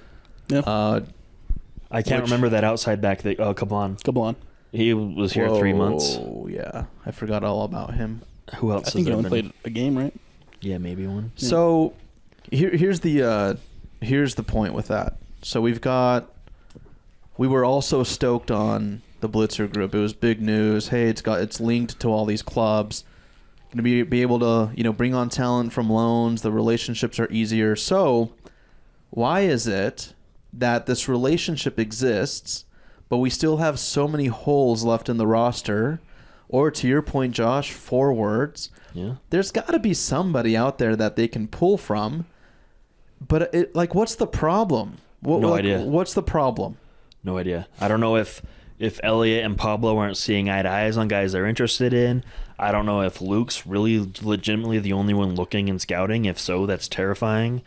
I can't remember that outside back. Kablan. Come on. He was here 3 months. Oh, yeah. I forgot all about him. Who else? I think he only played a game, right? Yeah, maybe one. So here's the point with that. So we were also stoked on the Blitzer Group. It was big news. Hey, it's linked to all these clubs. Going to be able to bring on talent from loans. The relationships are easier. So why is it that this relationship exists, but we still have so many holes left in the roster? Or to your point, Josh, forwards. Yeah. There's got to be somebody out there that they can pull from. But what's the problem? No idea. What's the problem? No idea. I don't know if Elliot and Pablo aren't seeing eye to eyes on guys they're interested in. I don't know if Luke's really legitimately the only one looking and scouting. If so, that's terrifying.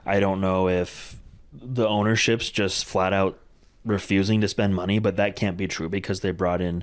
I don't know if the ownership's just flat out refusing to spend money, but that can't be true because they brought in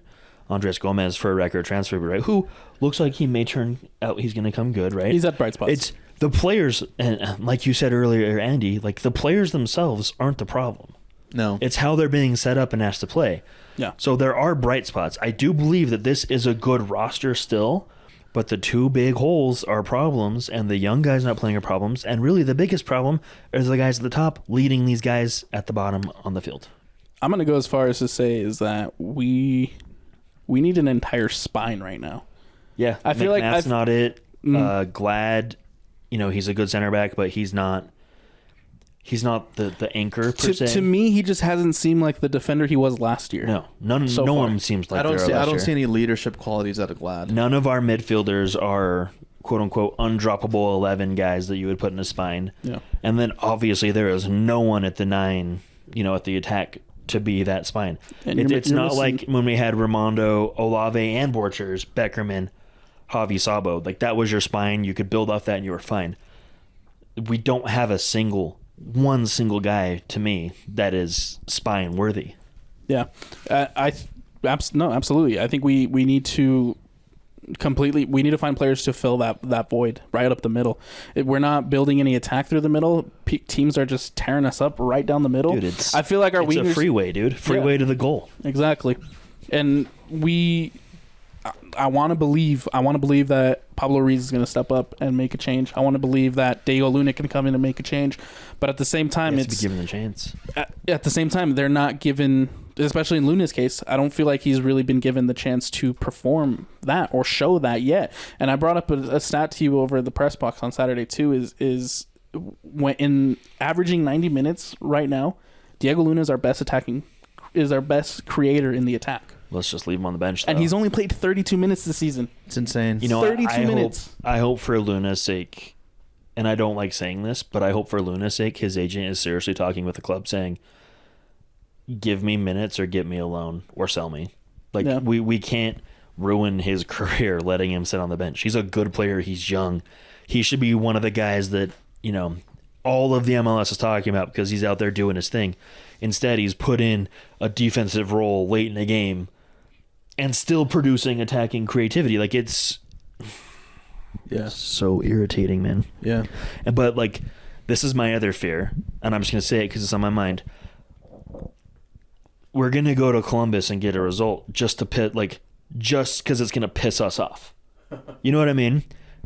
Andres Gomez for a record transfer, right? Who looks like he may turn out he's going to come good, right? He's at bright spots. It's the players, and like you said earlier, Andy, like the players themselves aren't the problem. No. It's how they're being set up and asked to play. Yeah. So there are bright spots. I do believe that this is a good roster still, but the two big holes are problems, and the young guys not playing are problems, and really the biggest problem is the guys at the top leading these guys at the bottom on the field. I'm going to go as far as to say is that we need an entire spine right now. Yeah, I feel like that's I've- not it. Glad, he's a good center back, but he's not the anchor per se. To me, he just hasn't seemed like the defender he was last year. No, So no far. one seems like I don't they are see. I last don't year. see any leadership qualities out of Glad. None of our midfielders are quote unquote undroppable 11 guys that you would put in a spine. Yeah. And then obviously there is no one at the 9, at the attack to be that spine. And It's you're not missing- like when we had Raimondo, Olave, and Borchers, Beckerman, Javi Sabo. Like that was your spine. You could build off that and you were fine. We don't have one single guy to me that is spine worthy. Yeah. Absolutely. I think we need to we need to find players to fill that void right up the middle. We're not building any attack through the middle. Teams are just tearing us up right down the middle. Dude, I feel like our it's wingers a freeway, dude. Freeway to the goal. Exactly. And I want to believe that Pablo Ruiz is going to step up and make a change. I want to believe that Diego Luna can come in and make a change. But at the same time, He has to be given the chance. at the same time, they're not given, especially in Luna's case, I don't feel like he's really been given the chance to perform that or show that yet. And I brought up a stat to you over the press box on Saturday too, is when in averaging 90 minutes right now, Diego Luna is our best attacking is our best creator in the attack. Let's just leave him on the bench, though. And he's only played 32 minutes this season. It's insane. 32 minutes. I hope for Luna's sake, and I don't like saying this, but I hope for Luna's sake, his agent is seriously talking with the club saying, give me minutes or get me a loan or sell me. Like, we can't ruin his career letting him sit on the bench. He's a good player. He's young. He should be one of the guys that, all of the MLS is talking about because he's out there doing his thing. Instead, he's put in a defensive role late in the game and still producing attacking creativity. Like, it's so irritating, man. Yeah. But, like, this is my other fear, and I'm just going to say it because it's on my mind. We're going to go to Columbus and get a result just because it's going to piss us off. You know what I mean?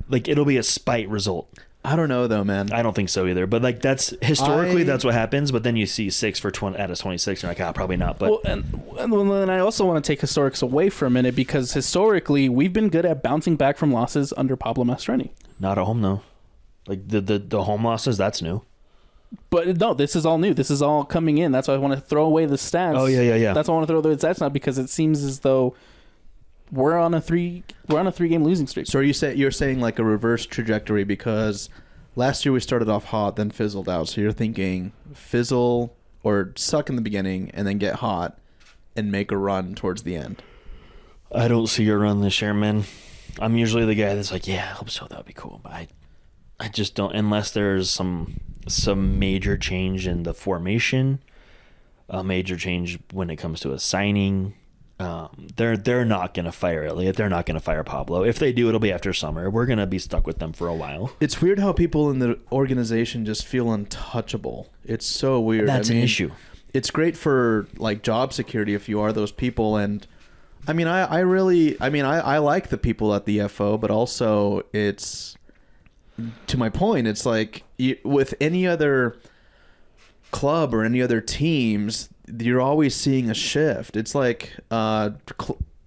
Like, it'll be a spite result. I don't know, though, man. I don't think so either. But, like, that's historically that's what happens. But then you see 6 for 20 out of 26. You're like, probably not. But and I also want to take historics away for a minute because historically we've been good at bouncing back from losses under Pablo Mastroeni. Not at home, though. Like, the home losses, that's new. But no, this is all new. This is all coming in. That's why I want to throw away the stats. Oh, yeah. That's why I want to throw away the stats now because it seems as though we're on a 3-game losing streak. So you're saying like a reverse trajectory because last year we started off hot, then fizzled out. So you're thinking fizzle or suck in the beginning and then get hot and make a run towards the end. I don't see a run this year, man. I'm usually the guy that's like, yeah, I hope so. That would be cool. But I just don't, unless there's some major change in the formation, a major change when it comes to a signing. They're not going to fire Elliott. They're not going to fire Pablo. If they do, it'll be after summer. We're going to be stuck with them for a while. It's weird how people in the organization just feel untouchable. It's so weird. That's an issue. It's great for like job security if you are those people. And I mean, I like the people at the FO, but also it's, to my point, it's like with any other club or any other teams, you're always seeing a shift. It's like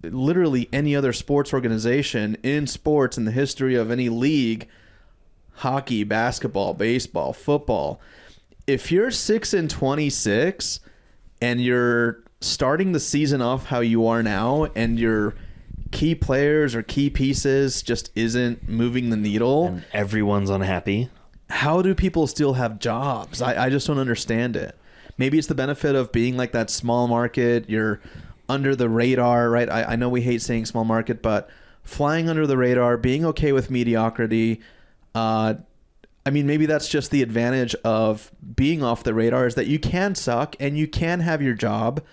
literally any other sports organization in sports in the history of any league, hockey, basketball, baseball, football. If you're 6-26 and you're starting the season off how you are now and your key players or key pieces just isn't moving the needle and everyone's unhappy, how do people still have jobs? I just don't understand it. Maybe it's the benefit of being like that small market. You're under the radar, right? I know we hate saying small market, but flying under the radar, being okay with mediocrity. I mean, maybe that's just the advantage of being off the radar is that you can suck and you can have your job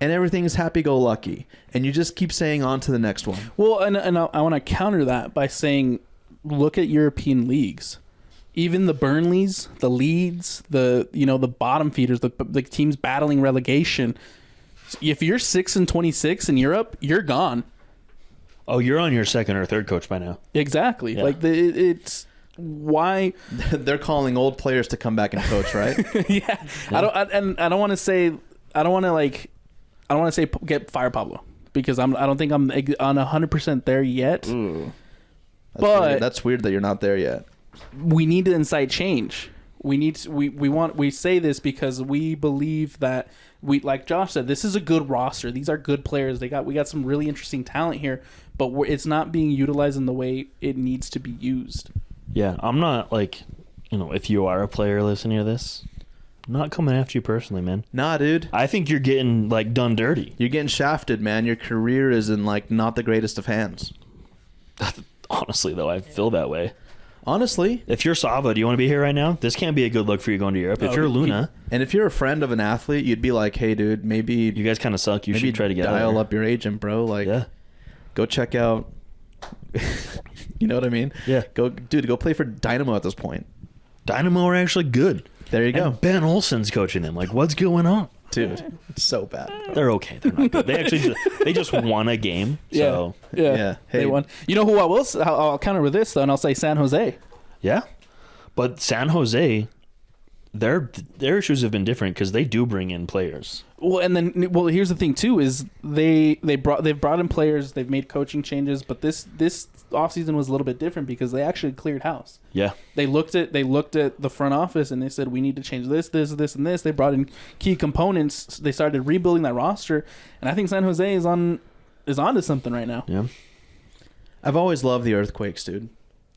and everything is happy-go-lucky. And you just keep saying on to the next one. Well, and I want to counter that by saying, look at European leagues. Even the Burnleys, the Leeds, the bottom feeders, the teams battling relegation. If you're 6-26 in Europe, you're gone. Oh, you're on your second or third coach by now. Exactly. Yeah. Like it's why they're calling old players to come back and coach, right? Yeah. I don't want to say get fire Pablo because I don't think I'm on 100% there yet. Ooh. But that's weird that you're not there yet. We need to incite change. We say this because we believe that like Josh said, this is a good roster. These are good players. We got some really interesting talent here, but it's not being utilized in the way it needs to be used. Yeah, I'm not like, if you are a player listening to this, I'm not coming after you personally, man. Nah, dude. I think you're getting like done dirty. You're getting shafted, man. Your career is in like not the greatest of hands. Honestly, though, I feel that way. Honestly, if you're Sava, do you want to be here right now? This can't be a good look for you going to Europe. If you're Luna, and if you're a friend of an athlete, you'd be like, "Hey, dude, maybe you guys kind of suck. You should try to get dial up your agent, bro. Like, go check out." You know what I mean? Yeah. Go play for Dynamo at this point. Dynamo are actually good. There you go. And Ben Olsen's coaching them. Like, what's going on? Dude, it's so bad. They're okay. They're not good. They actually just won a game. So yeah. Hey. They won. You know who I'll counter with this though, and I'll say San Jose. Yeah, but San Jose, their issues have been different because they do bring in players. Well, here's the thing too: is they've brought in players, they've made coaching changes, but this offseason was a little bit different because they actually cleared house. Yeah. They looked at the front office and they said we need to change this, and this. They brought in key components. They started rebuilding that roster, and I think San Jose is onto something right now. Yeah. I've always loved the Earthquakes, dude.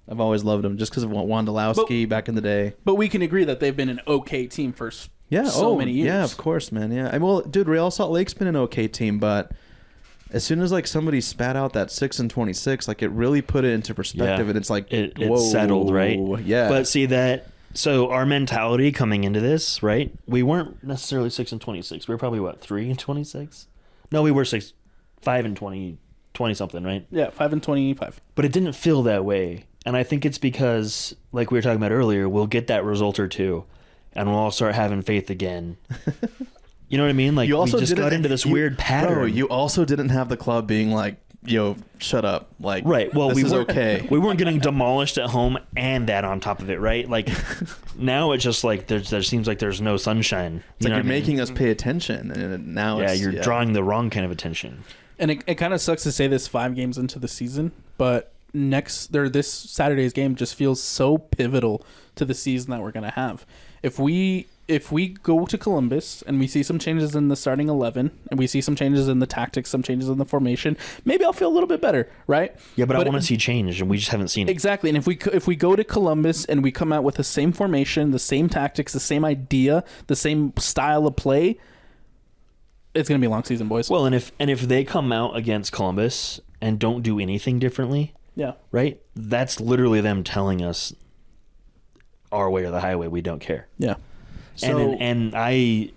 I've always loved them just because of Wondolowski back in the day. But we can agree that they've been an okay team for Yeah. so many years. Yeah, of course, man. Yeah. Well, dude, Real Salt Lake's been an okay team, but as soon as like somebody spat out that 6-26, like it really put it into perspective, and it's like it whoa, settled, right? Yeah. But see that. So our mentality coming into this, right? We weren't necessarily 6-26. We were probably what 3-26. No, we were 5-20 something, right? Yeah, 5-25. But it didn't feel that way. And I think it's because, like we were talking about earlier, we'll get that result or two, and we'll all start having faith again. You know what I mean? Like, you also we just got into this weird pattern. Bro, you also didn't have the club being like, yo, shut up. Like, right. Well, this is weren't okay. We weren't getting demolished at home and that on top of it, right? Like, now it's just like there seems like there's no sunshine. It's like you're making us pay attention, and now you're drawing the wrong kind of attention. And it kind of sucks to say this 5 games into the season, but this Saturday's game just feels so pivotal to the season that we're going to have. If we go to Columbus and we see some changes in the starting 11 and we see some changes in the tactics, some changes in the formation, maybe I'll feel a little bit better, right? Yeah, but I want to see change, and we just haven't seen it. Exactly. And if we go to Columbus and we come out with the same formation, the same tactics, the same idea, the same style of play, it's going to be a long season, boys. Well, and if they come out against Columbus and don't do anything differently, yeah, right? That's literally them telling us our way or the highway. We don't care. Yeah. So, and I'm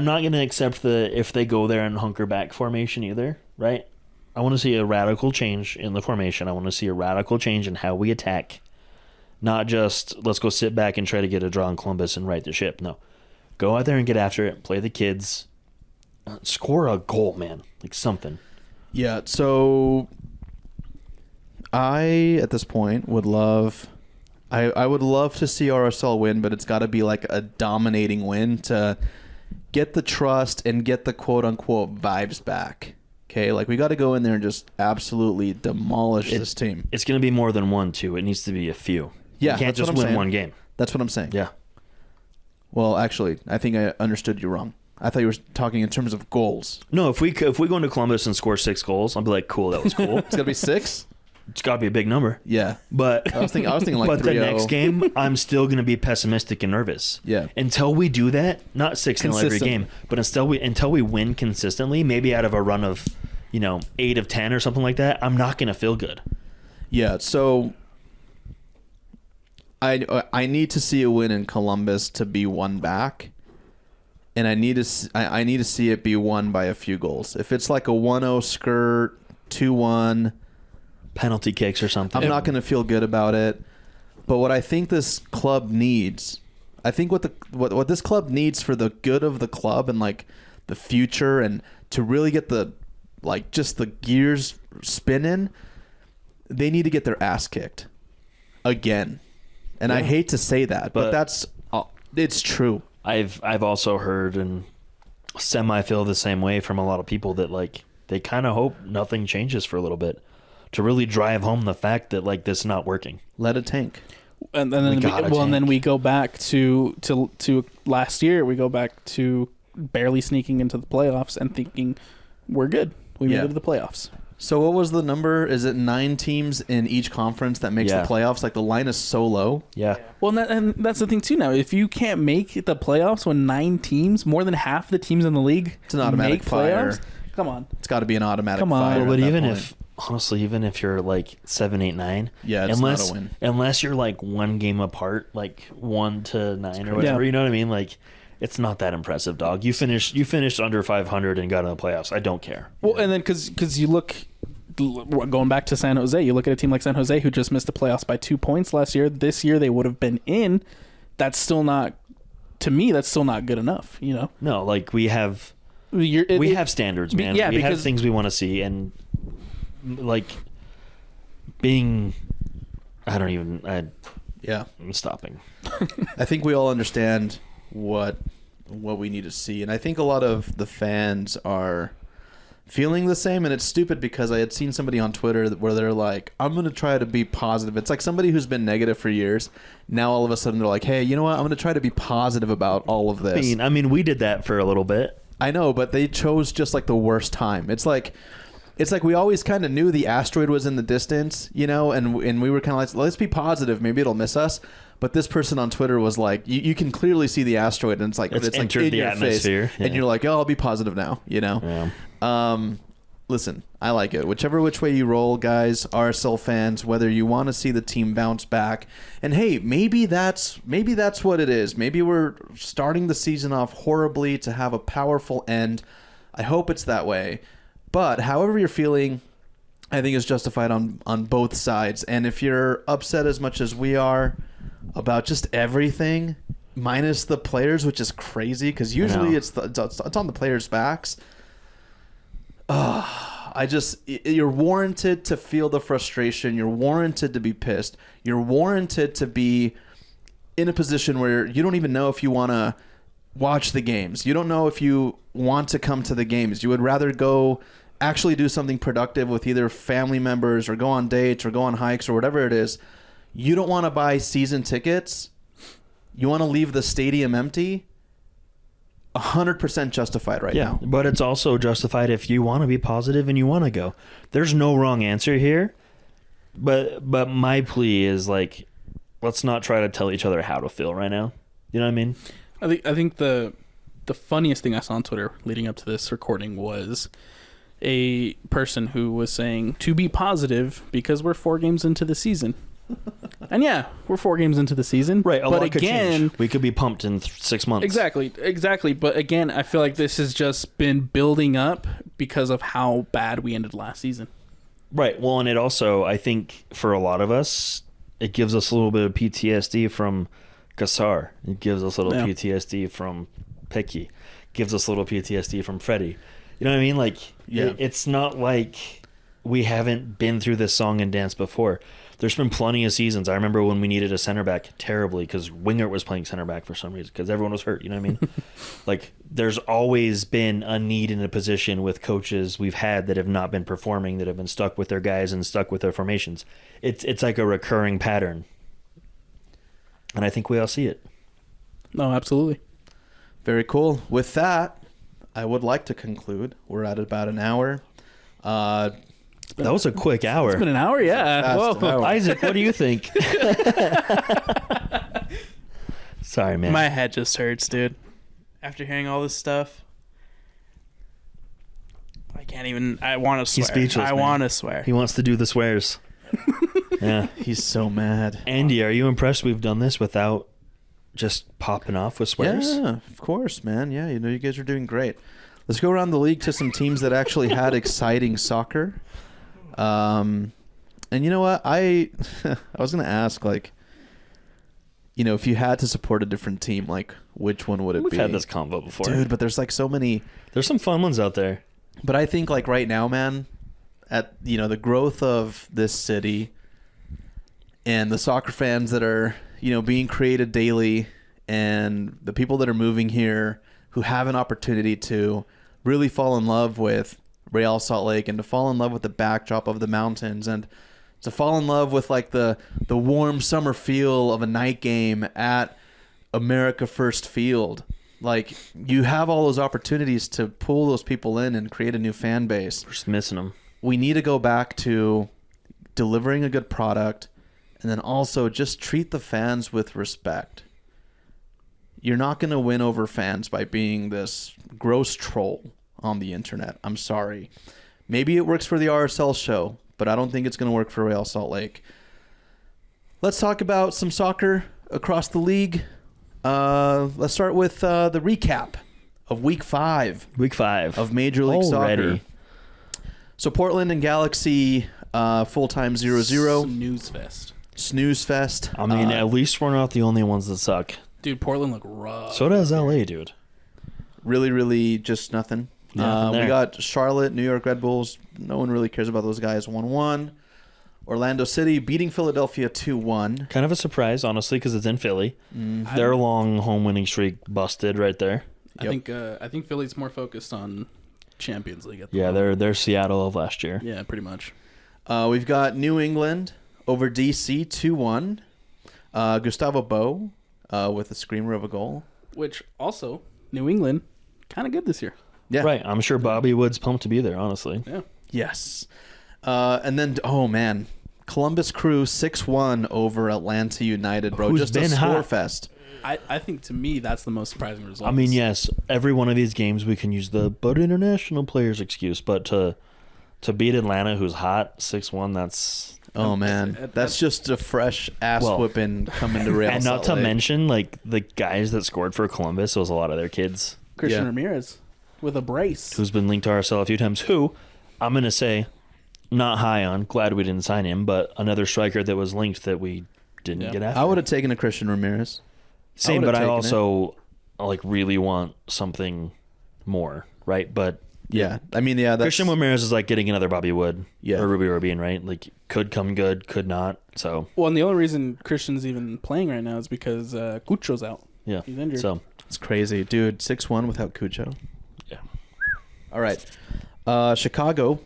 not going to accept if they go there and hunker back formation either, right? I want to see a radical change in the formation. I want to see a radical change in how we attack. Not just let's go sit back and try to get a draw in Columbus and right the ship. No. Go out there and get after it. Play the kids. Score a goal, man. Like something. Yeah, so I, at this point, would love... I would love to see RSL win, but it's got to be like a dominating win to get the trust and get the quote-unquote vibes back. Okay, like we got to go in there and just absolutely demolish this team. It's going to be more than one, too. It needs to be a few. Yeah, you can't just win one game. That's what I'm saying. Yeah. Well, actually, I think I understood you wrong. I thought you were talking in terms of goals. No, if we go into Columbus and score 6 goals, I'll be like, cool, that was cool. It's got to be 6? It's got to be a big number. Yeah. But I was thinking like 3-0. But the next game, I'm still going to be pessimistic and nervous. Yeah. Until we do that, not 6-0 every game, but until we win consistently, maybe out of a run of, 8 of 10 or something like that, I'm not going to feel good. Yeah, so I need to see a win in Columbus to be won back. And I need to see it be won by a few goals. If it's like a 1-0 skirt, 2-1, penalty kicks or something, I'm not going to feel good about it. But what I think this club needs, I think what this club needs for the good of the club and like the future and to really get the just the gears spinning, they need to get their ass kicked again. And I hate to say that, but that's it's true. I've also heard and semi feel the same way from a lot of people that they kind of hope nothing changes for a little bit to really drive home the fact that this is not working. Let it tank. And then we go back to last year. We go back to barely sneaking into the playoffs and thinking we're good. We made it to the playoffs. So what was the number? Is it 9 teams in each conference that makes the playoffs? Like the line is so low. Yeah. Well, and that's the thing too. Now, if you can't make the playoffs when 9 teams, more than half the teams in the league, it's an automatic fire. Playoffs, come on, it's got to be an automatic come on. fire. But even if you're 7, 8, 9, it's not a win. Unless you're 1 game apart, 1 to 9 or whatever. You know what I mean? It's not that impressive, dog. You finished under 500 and got in the playoffs. I don't care. Well, and then because you look, going back to San Jose, you look at a team like San Jose who just missed the playoffs by 2 points last year. This year they would have been in. That's still not, to me, that's still not good enough. No, we have standards, man. Yeah, we have things we want to see, and being, I'm stopping. I think we all understand what we need to see, and I think a lot of the fans are feeling the same. And it's stupid because I had seen somebody on Twitter where they're like, I'm going to try to be positive. It's like somebody who's been negative for years. Now all of a sudden they're like, hey, you know what? I'm going to try to be positive about all of this. I mean, we did that for a little bit. I know, but they chose just like the worst time. It's like we always kind of knew the asteroid was in the distance, you know, and we were kind of like, let's be positive. Maybe it'll miss us. But this person on Twitter was like, you can clearly see the asteroid, and it's like entered like in the your atmosphere, face, and you're like, oh, I'll be positive now, you know. Yeah. Listen, I like it. Which way you roll, guys, RSL fans, whether you want to see the team bounce back, and hey, maybe that's what it is. Maybe we're starting the season off horribly to have a powerful end. I hope it's that way. But however you're feeling, I think is justified on both sides. And if you're upset as much as we are about just everything, minus the players, which is crazy because usually it's on the players' backs. You're warranted to feel the frustration. You're warranted to be pissed. You're warranted to be in a position where you don't even know if you want to watch the games. You don't know if you want to come to the games. You would rather go actually do something productive with either family members or go on dates or go on hikes or whatever it is. You don't want to buy season tickets. You want to leave the stadium empty. 100% justified right now. But it's also justified if you want to be positive and you want to go. There's no wrong answer here. But my plea is like, let's not try to tell each other how to feel right now. You know what I mean? I think the funniest thing I saw on Twitter leading up to this recording was a person who was saying to be positive because we're 4 games into the season. And yeah, we're 4 games into the season. Right. But again, we could be pumped in 6 months. Exactly. But again, I feel like this has just been building up because of how bad we ended last season. Right. Well, and it also, I think for a lot of us, it gives us a little bit of PTSD from Kassar. It gives us a little PTSD from Picky. Gives us a little PTSD from Freddie. You know what I mean? Like, it's not like we haven't been through this song and dance before. There's been plenty of seasons. I remember when we needed a center back terribly because Wingert was playing center back for some reason because everyone was hurt. You know what I mean? Like, there's always been a need in a position with coaches we've had that have not been performing, that have been stuck with their guys and stuck with their formations. It's like a recurring pattern. And I think we all see it. No, absolutely. Very cool. With that, I would like to conclude. We're at about an hour. That was a quick hour. It's been an hour, yeah. Whoa. Isaac, what do you think? Sorry, man. My head just hurts, dude. After hearing all this stuff, I can't even. I want to swear. He's speechless. I want to swear. He wants to do the swears. Yeah. He's so mad. Andy, are you impressed we've done this without just popping off with swears? Yeah, of course, man. Yeah, you guys are doing great. Let's go around the league to some teams that actually had exciting soccer. And you know what? I was going to ask, like, if you had to support a different team, like, which one would it be? We've had this combo before. Dude, but there's like so many. There's some fun ones out there. But I think like right now, man, at the growth of this city and the soccer fans that are, being created daily and the people that are moving here who have an opportunity to really fall in love with Real Salt Lake and to fall in love with the backdrop of the mountains and to fall in love with like the warm summer feel of a night game at America First Field. Like, you have all those opportunities to pull those people in and create a new fan base. We're just missing them. We need to go back to delivering a good product and then also just treat the fans with respect. You're not going to win over fans by being this gross troll on the internet. I'm sorry. Maybe it works for the RSL show, but I don't think it's going to work for Real Salt Lake. Let's talk about some soccer across the league. Let's start with the recap of Week 5. Week 5 of Major League Soccer. So Portland and Galaxy full-time 0-0. Snooze fest. I mean, at least we're not the only ones that suck. Dude, Portland look rough. So does LA, dude. Really, really just nothing. We got Charlotte, New York Red Bulls. No one really cares about those guys. 1-1. Orlando City beating Philadelphia 2-1. Kind of a surprise, honestly, because it's in Philly. Their long home winning streak busted right there. I think Philly's more focused on Champions League. At the Yeah, moment. they're Seattle of last year. Yeah, pretty much. We've got New England over DC 2-1. Gustavo Bo with a screamer of a goal. Which also, New England, kind of good this year. Yeah. Right. I'm sure Bobby Wood's pumped to be there, honestly. Yeah. Yes. And then, oh, man. Columbus Crew 6-1 over Atlanta United, bro. Who's Just been a score hot. fest. I think to me that's the most surprising result. I mean, yes, every one of these games we can use the but international players excuse, but to beat Atlanta, who's hot, 6-1, that's Oh, man. That's just a fresh ass Well, whipping coming to Real and not Salt to Lake. mention like the guys that scored for Columbus. It was a lot of their kids Christian Yeah. Ramirez with a brace. who's been linked to RSL a few times. Who I'm gonna say not high on. Glad we didn't sign him, but another striker that was linked that we didn't Yeah. get after. I would have taken a Christian Ramirez. Same, would've but I taken also like really want something more, right? But Yeah. I mean, yeah. That's, Christian Ramirez is like getting another Bobby Wood Yeah. or Ruby Rubin, right? Like could come good, could not. So Well, and the only reason Christian's even playing right now is because Cucho's out. yeah, He's injured. so it's crazy. Dude, 6-1 without Cucho. yeah, All right. Chicago,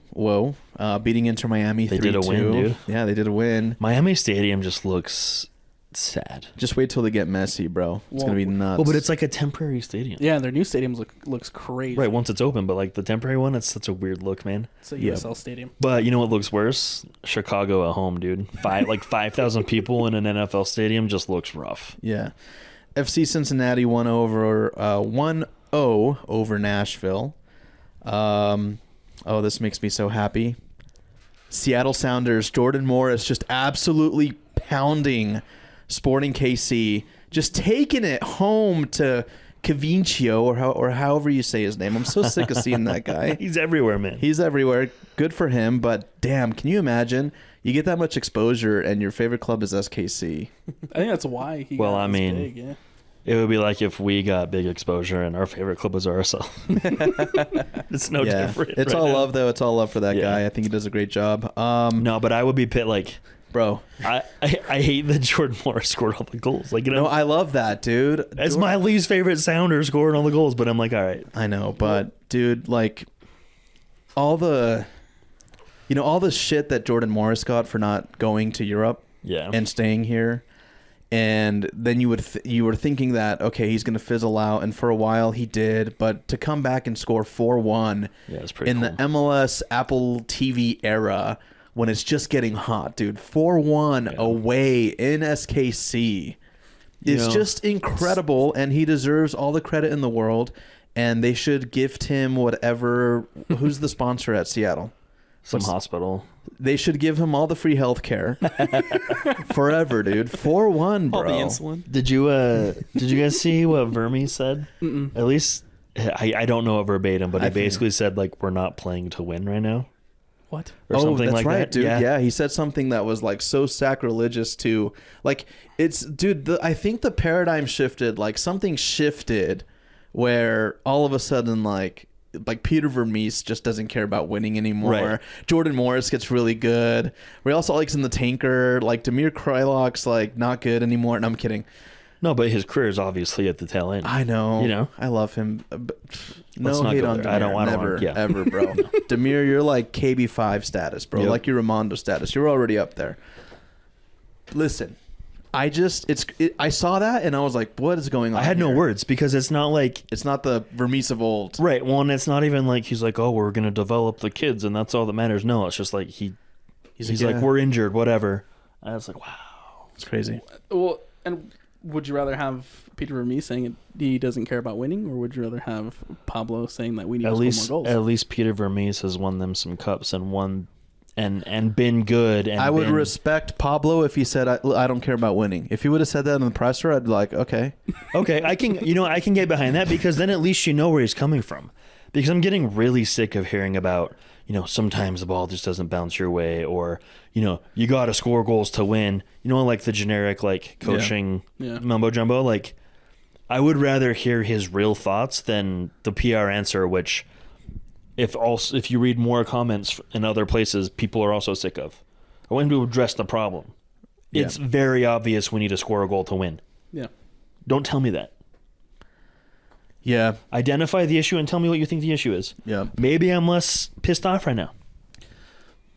beating Inter Miami 3-2. They did a win, dude. Yeah, they did a win. Miami Stadium just looks sad. Just wait till they get messy, bro. It's Well, going to be nuts. Well, but it's like a temporary stadium. Yeah, their new stadium looks crazy. Right, once it's open, but like the temporary one, it's such a weird look, man. It's a Yeah. USL stadium. But you know what looks worse? Chicago at home, dude. 5,000 people in an NFL stadium just looks rough. Yeah. FC Cincinnati 1-0 over Nashville. This makes me so happy. Seattle Sounders, Jordan Morris just absolutely pounding Sporting KC, just taking it home to Cavincio or however you say his name. I'm so sick of seeing that guy. He's everywhere, man. He's everywhere. Good for him, but damn, can you imagine? You get that much exposure and your favorite club is SKC. I think that's why he Well, got I this mean, big, yeah. It would be like if we got big exposure and our favorite club was RSL. It's no different. It's right all now. love, though. It's all love for that Yeah. guy. I think he does a great job. No, but I would be Bro. I hate that Jordan Morris scored all the goals. Like, you know, No, I love that, dude. that's my least favorite Sounder scoring all the goals. But I'm like, all right. I know, but dude, like all the shit that Jordan Morris got for not going to Europe Yeah. and staying here, and then you were thinking that okay, he's gonna fizzle out, and for a while he did, but to come back and score 4-1 Yeah, it's pretty in cool. the MLS Apple TV era when it's just getting hot, dude, 4-1 away in SKC. It's know, just incredible, and he deserves all the credit in the world. And they should gift him whatever. Who's the sponsor at Seattle? Some hospital. They should give him all the free health care forever, dude. 4-1, bro. All the insulin. Did you guys see what Vermi said? Mm-mm. At least I don't know it verbatim, but he I think- basically said like we're not playing to win right now What? or something that's like right, that. dude. Yeah, he said something that was like so sacrilegious to like it's, dude. I think the paradigm shifted. Like something shifted where all of a sudden like Peter Vermees just doesn't care about winning anymore. Right. Jordan Morris gets really good. Real Salt Lake's in the tanker. Like Damir Krylock's like not good anymore. No, I'm kidding. No, but his career is obviously at the tail end. I know. You know? I love him. But Let's no not hate go on there. Demir. I don't Never, want- yeah. ever, bro. Demir, you're like KB5 status, bro. Yep. Like you're Ramondo status. You're already up there. Listen, I saw that and I was like, what is going on? I had no here? words because it's not like It's not the Vermees of old. right. One, it's not even like he's like, oh, we're gonna develop the kids and that's all that matters. No, it's just like he's like yeah. we're injured, whatever. I was like, wow. It's crazy. Well, and would you rather have Peter Vermees saying he doesn't care about winning, or would you rather have Pablo saying that we need to score more goals? At least Peter Vermees has won them some cups and won and been good. And I would been- respect Pablo if he said, I don't care about winning. If he would have said that in the presser, I'd be like, okay. Okay, I can get behind that because then at least you know where he's coming from. Because I'm getting really sick of hearing about, sometimes the ball just doesn't bounce your way, or, you got to score goals to win. Like the generic like coaching Yeah. mumbo jumbo. Like I would rather hear his real thoughts than the PR answer, which if you read more comments in other places, people are also sick of. I want him to address the problem. Yeah. It's very obvious we need to score a goal to win. Yeah. Don't tell me that. Yeah. Identify the issue and tell me what you think the issue is. Yeah. Maybe I'm less pissed off right now.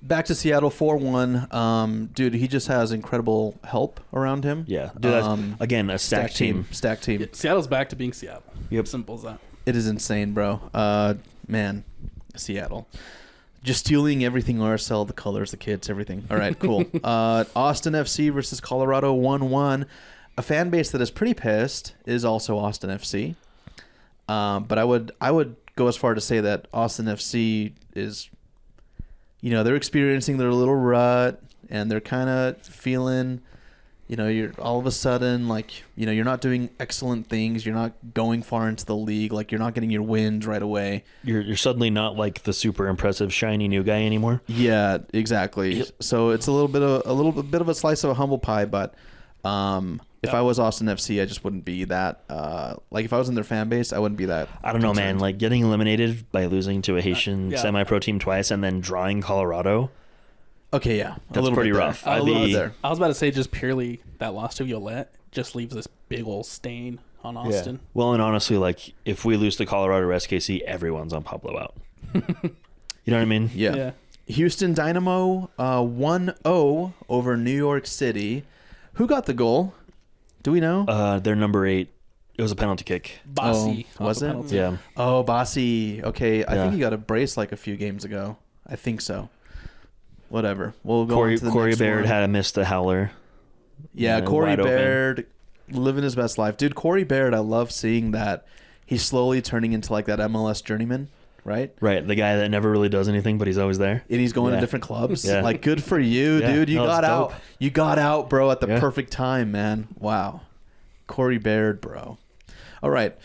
Back to Seattle 4-1. Dude, he just has incredible help around him. Yeah. Dude, that's, again, a stacked team. Stacked team. Yeah, Seattle's back to being Seattle. Yep. Simple as that. It is insane, bro. Man, Seattle. Just stealing everything RSL, the colors, the kits, everything. All right, cool. Austin FC versus Colorado 1-1. A fan base that is pretty pissed is also Austin FC. But I would go as far to say that Austin FC is, they're experiencing their little rut, and they're kind of feeling, you're all of a sudden, like, you're not doing excellent things. You're not going far into the league. Like, you're not getting your wins right away. You're suddenly not like the super impressive shiny new guy anymore. Yeah, exactly. Yep. So it's a little bit of a slice of a humble pie, but if I was Austin FC, I just wouldn't be that. Like, if I was in their fan base, I wouldn't be that. I don't know, man. Like, getting eliminated by losing to a Haitian semi-pro team twice and then drawing Colorado. Okay, yeah, That's pretty rough. I A little bit there. was about to say just purely that loss to Violette just leaves this big old stain on Austin. Well, and honestly, like, if we lose to Colorado or SKC, everyone's on Pablo out. You know what I mean? Yeah. Houston Dynamo 1-0 over New York City. Who got the goal? Do we know? They're number 8. It was a penalty kick. Bossy. Was it? Penalty. Yeah. Oh, Bossy. Okay, I Yeah. think he got a brace like a few games ago. I think so. Whatever. We'll go Corey on to the Corey next Baird one. had to miss the howler. Yeah, Corey wide open. Baird living his best life. Dude, Corey Baird, I love seeing that. He's slowly turning into like that MLS journeyman, right? Right, the guy that never really does anything, but he's always there. And he's going Yeah. to different clubs. Yeah. Like, good for you, Yeah. dude. You No, it's got out. dope. You got out, bro, at the Yeah. perfect time, man. Wow. Corey Baird, bro. All right.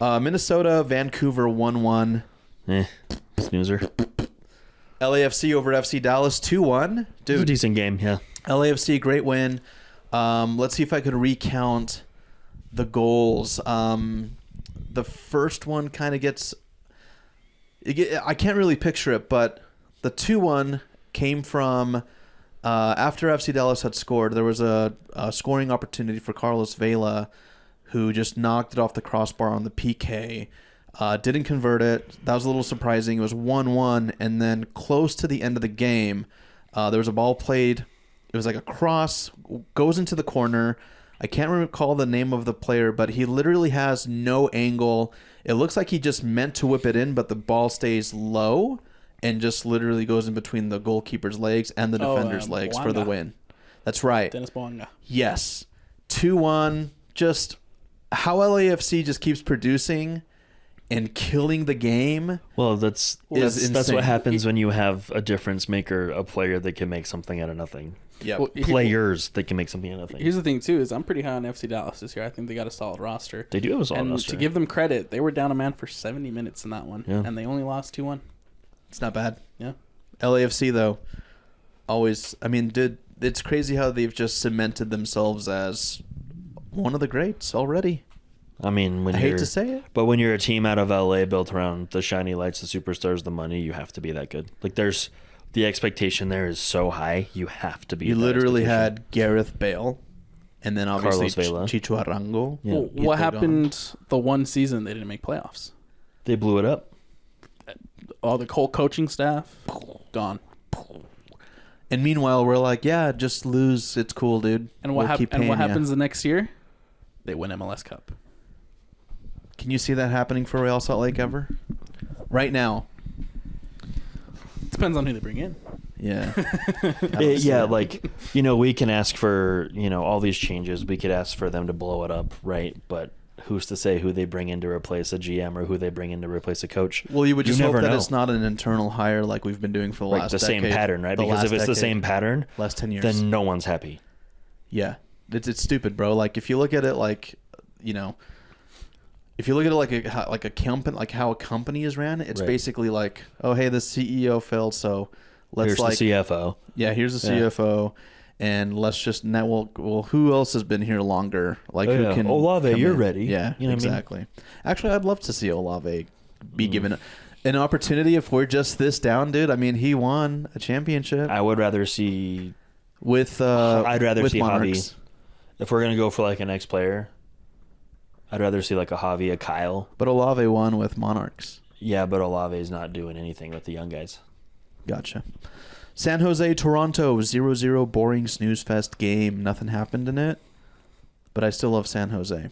Minnesota, Vancouver 1-1. Snoozer. LAFC over FC Dallas 2-1. It was a Dude, decent game, yeah. LAFC, great win. Let's see if I could recount the goals. The first one kind of gets... I can't really picture it, but the 2-1 came from... after FC Dallas had scored, there was a scoring opportunity for Carlos Vela, who just knocked it off the crossbar on the PK. Didn't convert it. That was a little surprising. It was 1-1, and then close to the end of the game, there was a ball played. It was like a cross, goes into the corner. I can't recall the name of the player, but he literally has no angle. It looks like he just meant to whip it in, but the ball stays low and just literally goes in between the goalkeeper's legs and the defender's legs for the Boanga. win. That's right. Dennis Boanga. Yes. 2-1. Just how LAFC just keeps producing and killing the game. Well, that's Is that's insane. what happens when you have a difference maker, a player that can make something out of nothing. Yep. Well, Players that can make something out of nothing. Here's the thing, too, is I'm pretty high on FC Dallas this year. I think they got a solid roster. They do have a solid And roster. to give them credit, they were down a man for 70 minutes in that one, Yeah. and they only lost 2-1. It's not bad. Yeah. LAFC, though, always, I mean, dude, it's crazy how they've just cemented themselves as one of the greats already. I mean, when I you're, hate to say it. but when you're a team out of LA built around the shiny lights, the superstars, the money, you have to be that good. Like, there's the expectation there is so high, you have to be. You at that literally expectation. had Gareth Bale, and then obviously Carlos Vela. Chicho Arango. Yeah. Well, He's what been happened the one season they didn't make playoffs? They blew it up. All the whole coaching staff, gone. And meanwhile, we're like, yeah, just lose. It's cool, dude. And what, We'll keep and what paying ya. happens the next year? They win MLS Cup. Can you see that happening for Real Salt Lake ever? Right now. Depends on who they bring in. Yeah. I don't see Yeah, it. like, you know, we can ask for, you know, all these changes. We could ask for them to blow it up, right? But who's to say who they bring in to replace a GM or who they bring in to replace a coach? Well, you would just hope never that know. it's not an internal hire like we've been doing for the Like last the same decade. pattern, right? The Because last if it's the decade, same pattern, last 10 years. then no one's happy. Yeah. It's stupid, bro. Like, if you look at it like, you know, if you look at it like a company, like how a company is ran, it's Right. basically like, oh, hey, the CEO failed, so let's Here's like, the CFO. yeah, here's the Yeah. CFO, and let's just now. Well, who else has been here longer? Like, Oh, who yeah. can? Olave, come you're in? ready. Yeah, You know what I mean? exactly. Actually, I'd love to see Olave be given an opportunity. If we're just this down, dude. I mean, he won a championship I would rather see, with. I'd rather with see Monarchs. Javi. If we're going to go for like an ex-player, I'd rather see like a Javi, a Kyle. But Olave won with Monarchs. Yeah, but Olave's not doing anything with the young guys. Gotcha. San Jose, Toronto, 0-0 boring snooze fest game. Nothing happened in it, but I still love San Jose.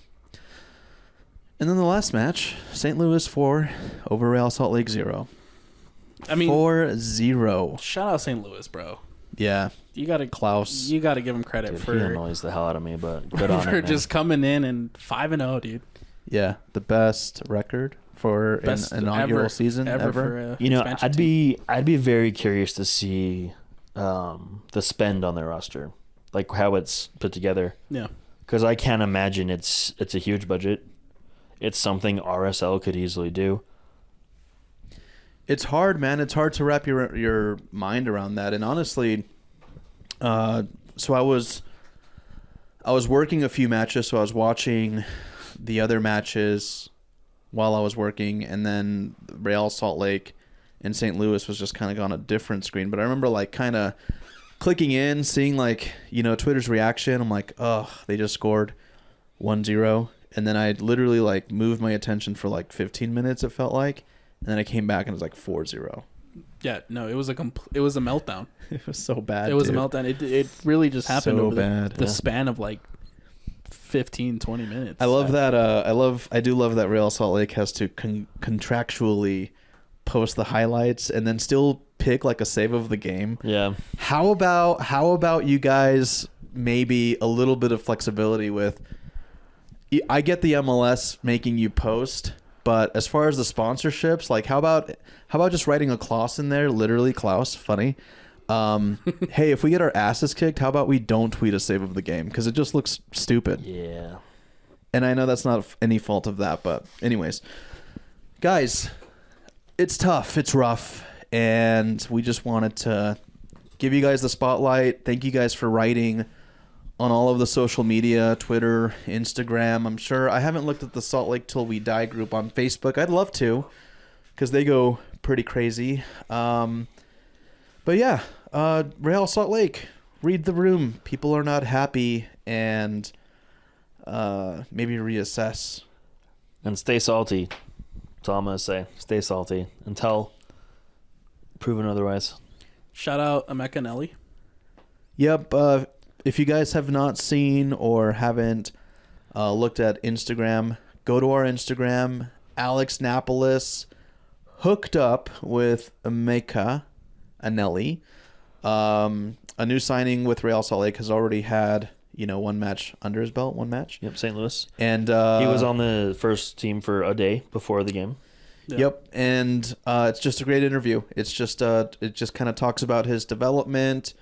And then the last match, St. Louis 4 over Real Salt Lake 0. I mean, 4-0. shout out St. Louis, bro. Yeah. You got to Klaus. You got to give him credit Dude, for he annoys the hell out of me, but good on for him, just coming in and 5-0, dude. Yeah, the best record for Best an inaugural ever, season ever. ever. For a You know, expansion I'd team. be very curious to see the spend on their roster, like how it's put together. Yeah. Because I can't imagine it's a huge budget. It's something RSL could easily do. It's hard, man. It's hard to wrap your mind around that. And honestly, so I was working a few matches, so I was watching the other matches while I was working, and then Real Salt Lake and St. Louis was just kind of on a different screen. But I remember like kind of clicking in, seeing like, you know, Twitter's reaction. I'm like, oh, they just scored 1-0. And then I literally like moved my attention for like 15 minutes, it felt like. And then I came back and it was like 4-0. Yeah, no, it was a meltdown. It was so bad. It was dude. a meltdown. It really just happened So over bad. the Yeah. span of like 15, 20 minutes. I love that. I do love that Real Salt Lake has to contractually post the highlights and then still pick like a save of the game. Yeah. How about you guys maybe a little bit of flexibility with? I get the MLS making you post, but as far as the sponsorships, like how about just writing a clause in there, literally Klaus, funny. Hey, if we get our asses kicked, how about we don't tweet a save of the game because it just looks stupid. Yeah. And I know that's not any fault of that, but anyways, guys, it's tough, it's rough, and we just wanted to give you guys the spotlight. Thank you guys for writing on all of the social media, Twitter, Instagram. I'm sure I haven't looked at the Salt Lake Till We Die group on Facebook. I'd love to, because they go pretty crazy. But yeah, Real Salt Lake, read the room. People are not happy, and maybe reassess. And stay salty. That's all I'm going to say. Stay salty until proven otherwise. Shout out Emeka Nelly. Yep. If you guys have not seen or haven't looked at Instagram, go to our Instagram. Alex Napolis hooked up with Emeka Anelli. A new signing with Real Salt Lake has already had, one match under his belt, Yep, St. Louis. And he was on the first team for a day before the game. Yeah. Yep, and it's just a great interview. It's just it just kind of talks about his development,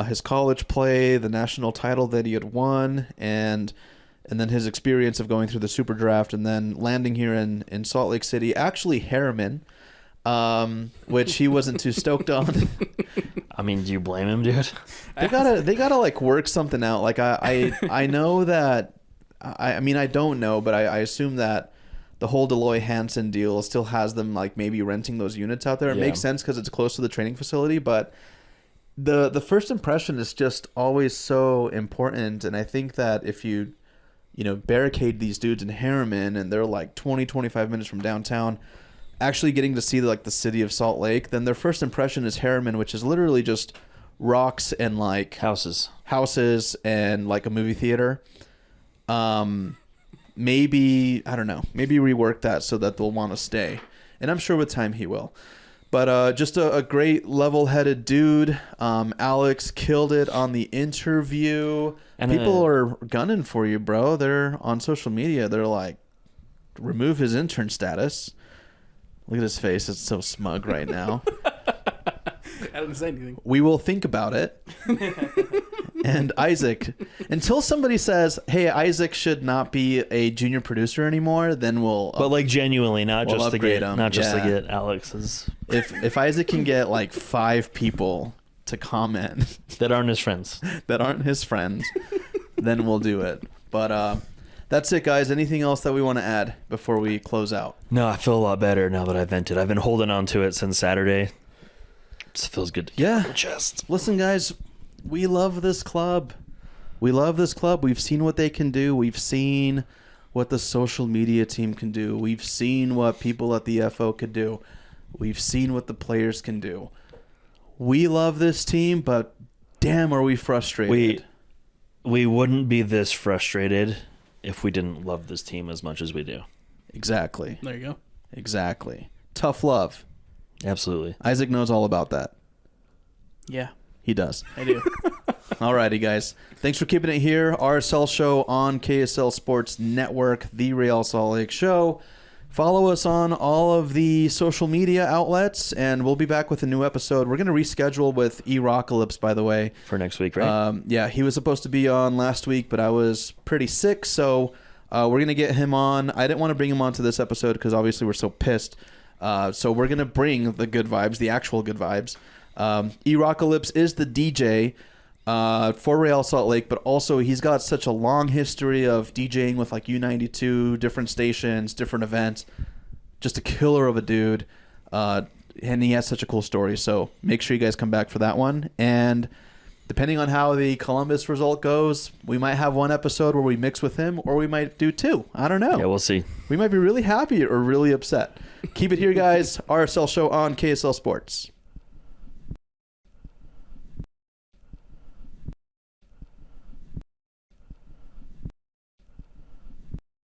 his college play, the national title that he had won, and then his experience of going through the super draft and then landing here in Salt Lake City. Actually, Harriman, which he wasn't too stoked on. I mean, do you blame him, dude? They gotta like work something out. Like I know that. I mean, I don't know, but I assume that the whole Deloy Hansen deal still has them like maybe renting those units out there. It Yeah. makes sense because it's close to the training facility, but the first impression is just always so important. And I think that if you barricade these dudes in Harriman and they're like 20-25 minutes from downtown, actually getting to see like the city of Salt Lake, then their first impression is Harriman, which is literally just rocks and like Houses and like a movie theater. Maybe, I don't know, maybe rework that so that they'll want to stay. And I'm sure with time he will. But just a great level-headed dude. Alex killed it on the interview. And people are gunning for you, bro. They're on social media. They're like, remove his intern status. Look at his face. It's so smug right now. I didn't say anything. We will think about it. And Isaac, until somebody says, hey, Isaac should not be a junior producer anymore, then we'll... but like genuinely, not We'll just to upgrade get him. not just to Yeah. get Alex's If Isaac can get like 5 people to comment that aren't his friends. that aren't his friends, then we'll do it. But that's it, guys. Anything else that we want to add before we close out? No, I feel a lot better now that I vented. I've been holding on to it since Saturday. It just feels good to get Yeah. off my chest. Listen, guys, we love this club. We've seen what they can do. We've seen what the social media team can do. We've seen what people at the FO could do. We've seen what the players can do. We love this team, but damn, are we frustrated. We wouldn't be this frustrated if we didn't love this team as much as we do. Exactly. There you go. Exactly. Tough love. Absolutely. Isaac knows all about that. Yeah, He does. I do. Alrighty, guys. Thanks for keeping it here. RSL show on KSL Sports Network, the Real Salt Lake Show. Follow us on all of the social media outlets, and we'll be back with a new episode. We're going to reschedule with E-Rockalypse, by the way. For next week, right? Yeah, he was supposed to be on last week, but I was pretty sick, so we're going to get him on. I didn't want to bring him on to this episode because obviously we're so pissed. So we're going to bring the good vibes, the actual good vibes. E-Rockalypse is the DJ for Real Salt Lake, but also he's got such a long history of DJing with like U92, different stations, different events. Just a killer of a dude. And he has such a cool story. So make sure you guys come back for that one. And depending on how the Columbus result goes, we might have one episode where we mix with him, or we might do two. I don't know. Yeah, we'll see. We might be really happy or really upset. Keep it here, guys. RSL show on KSL Sports.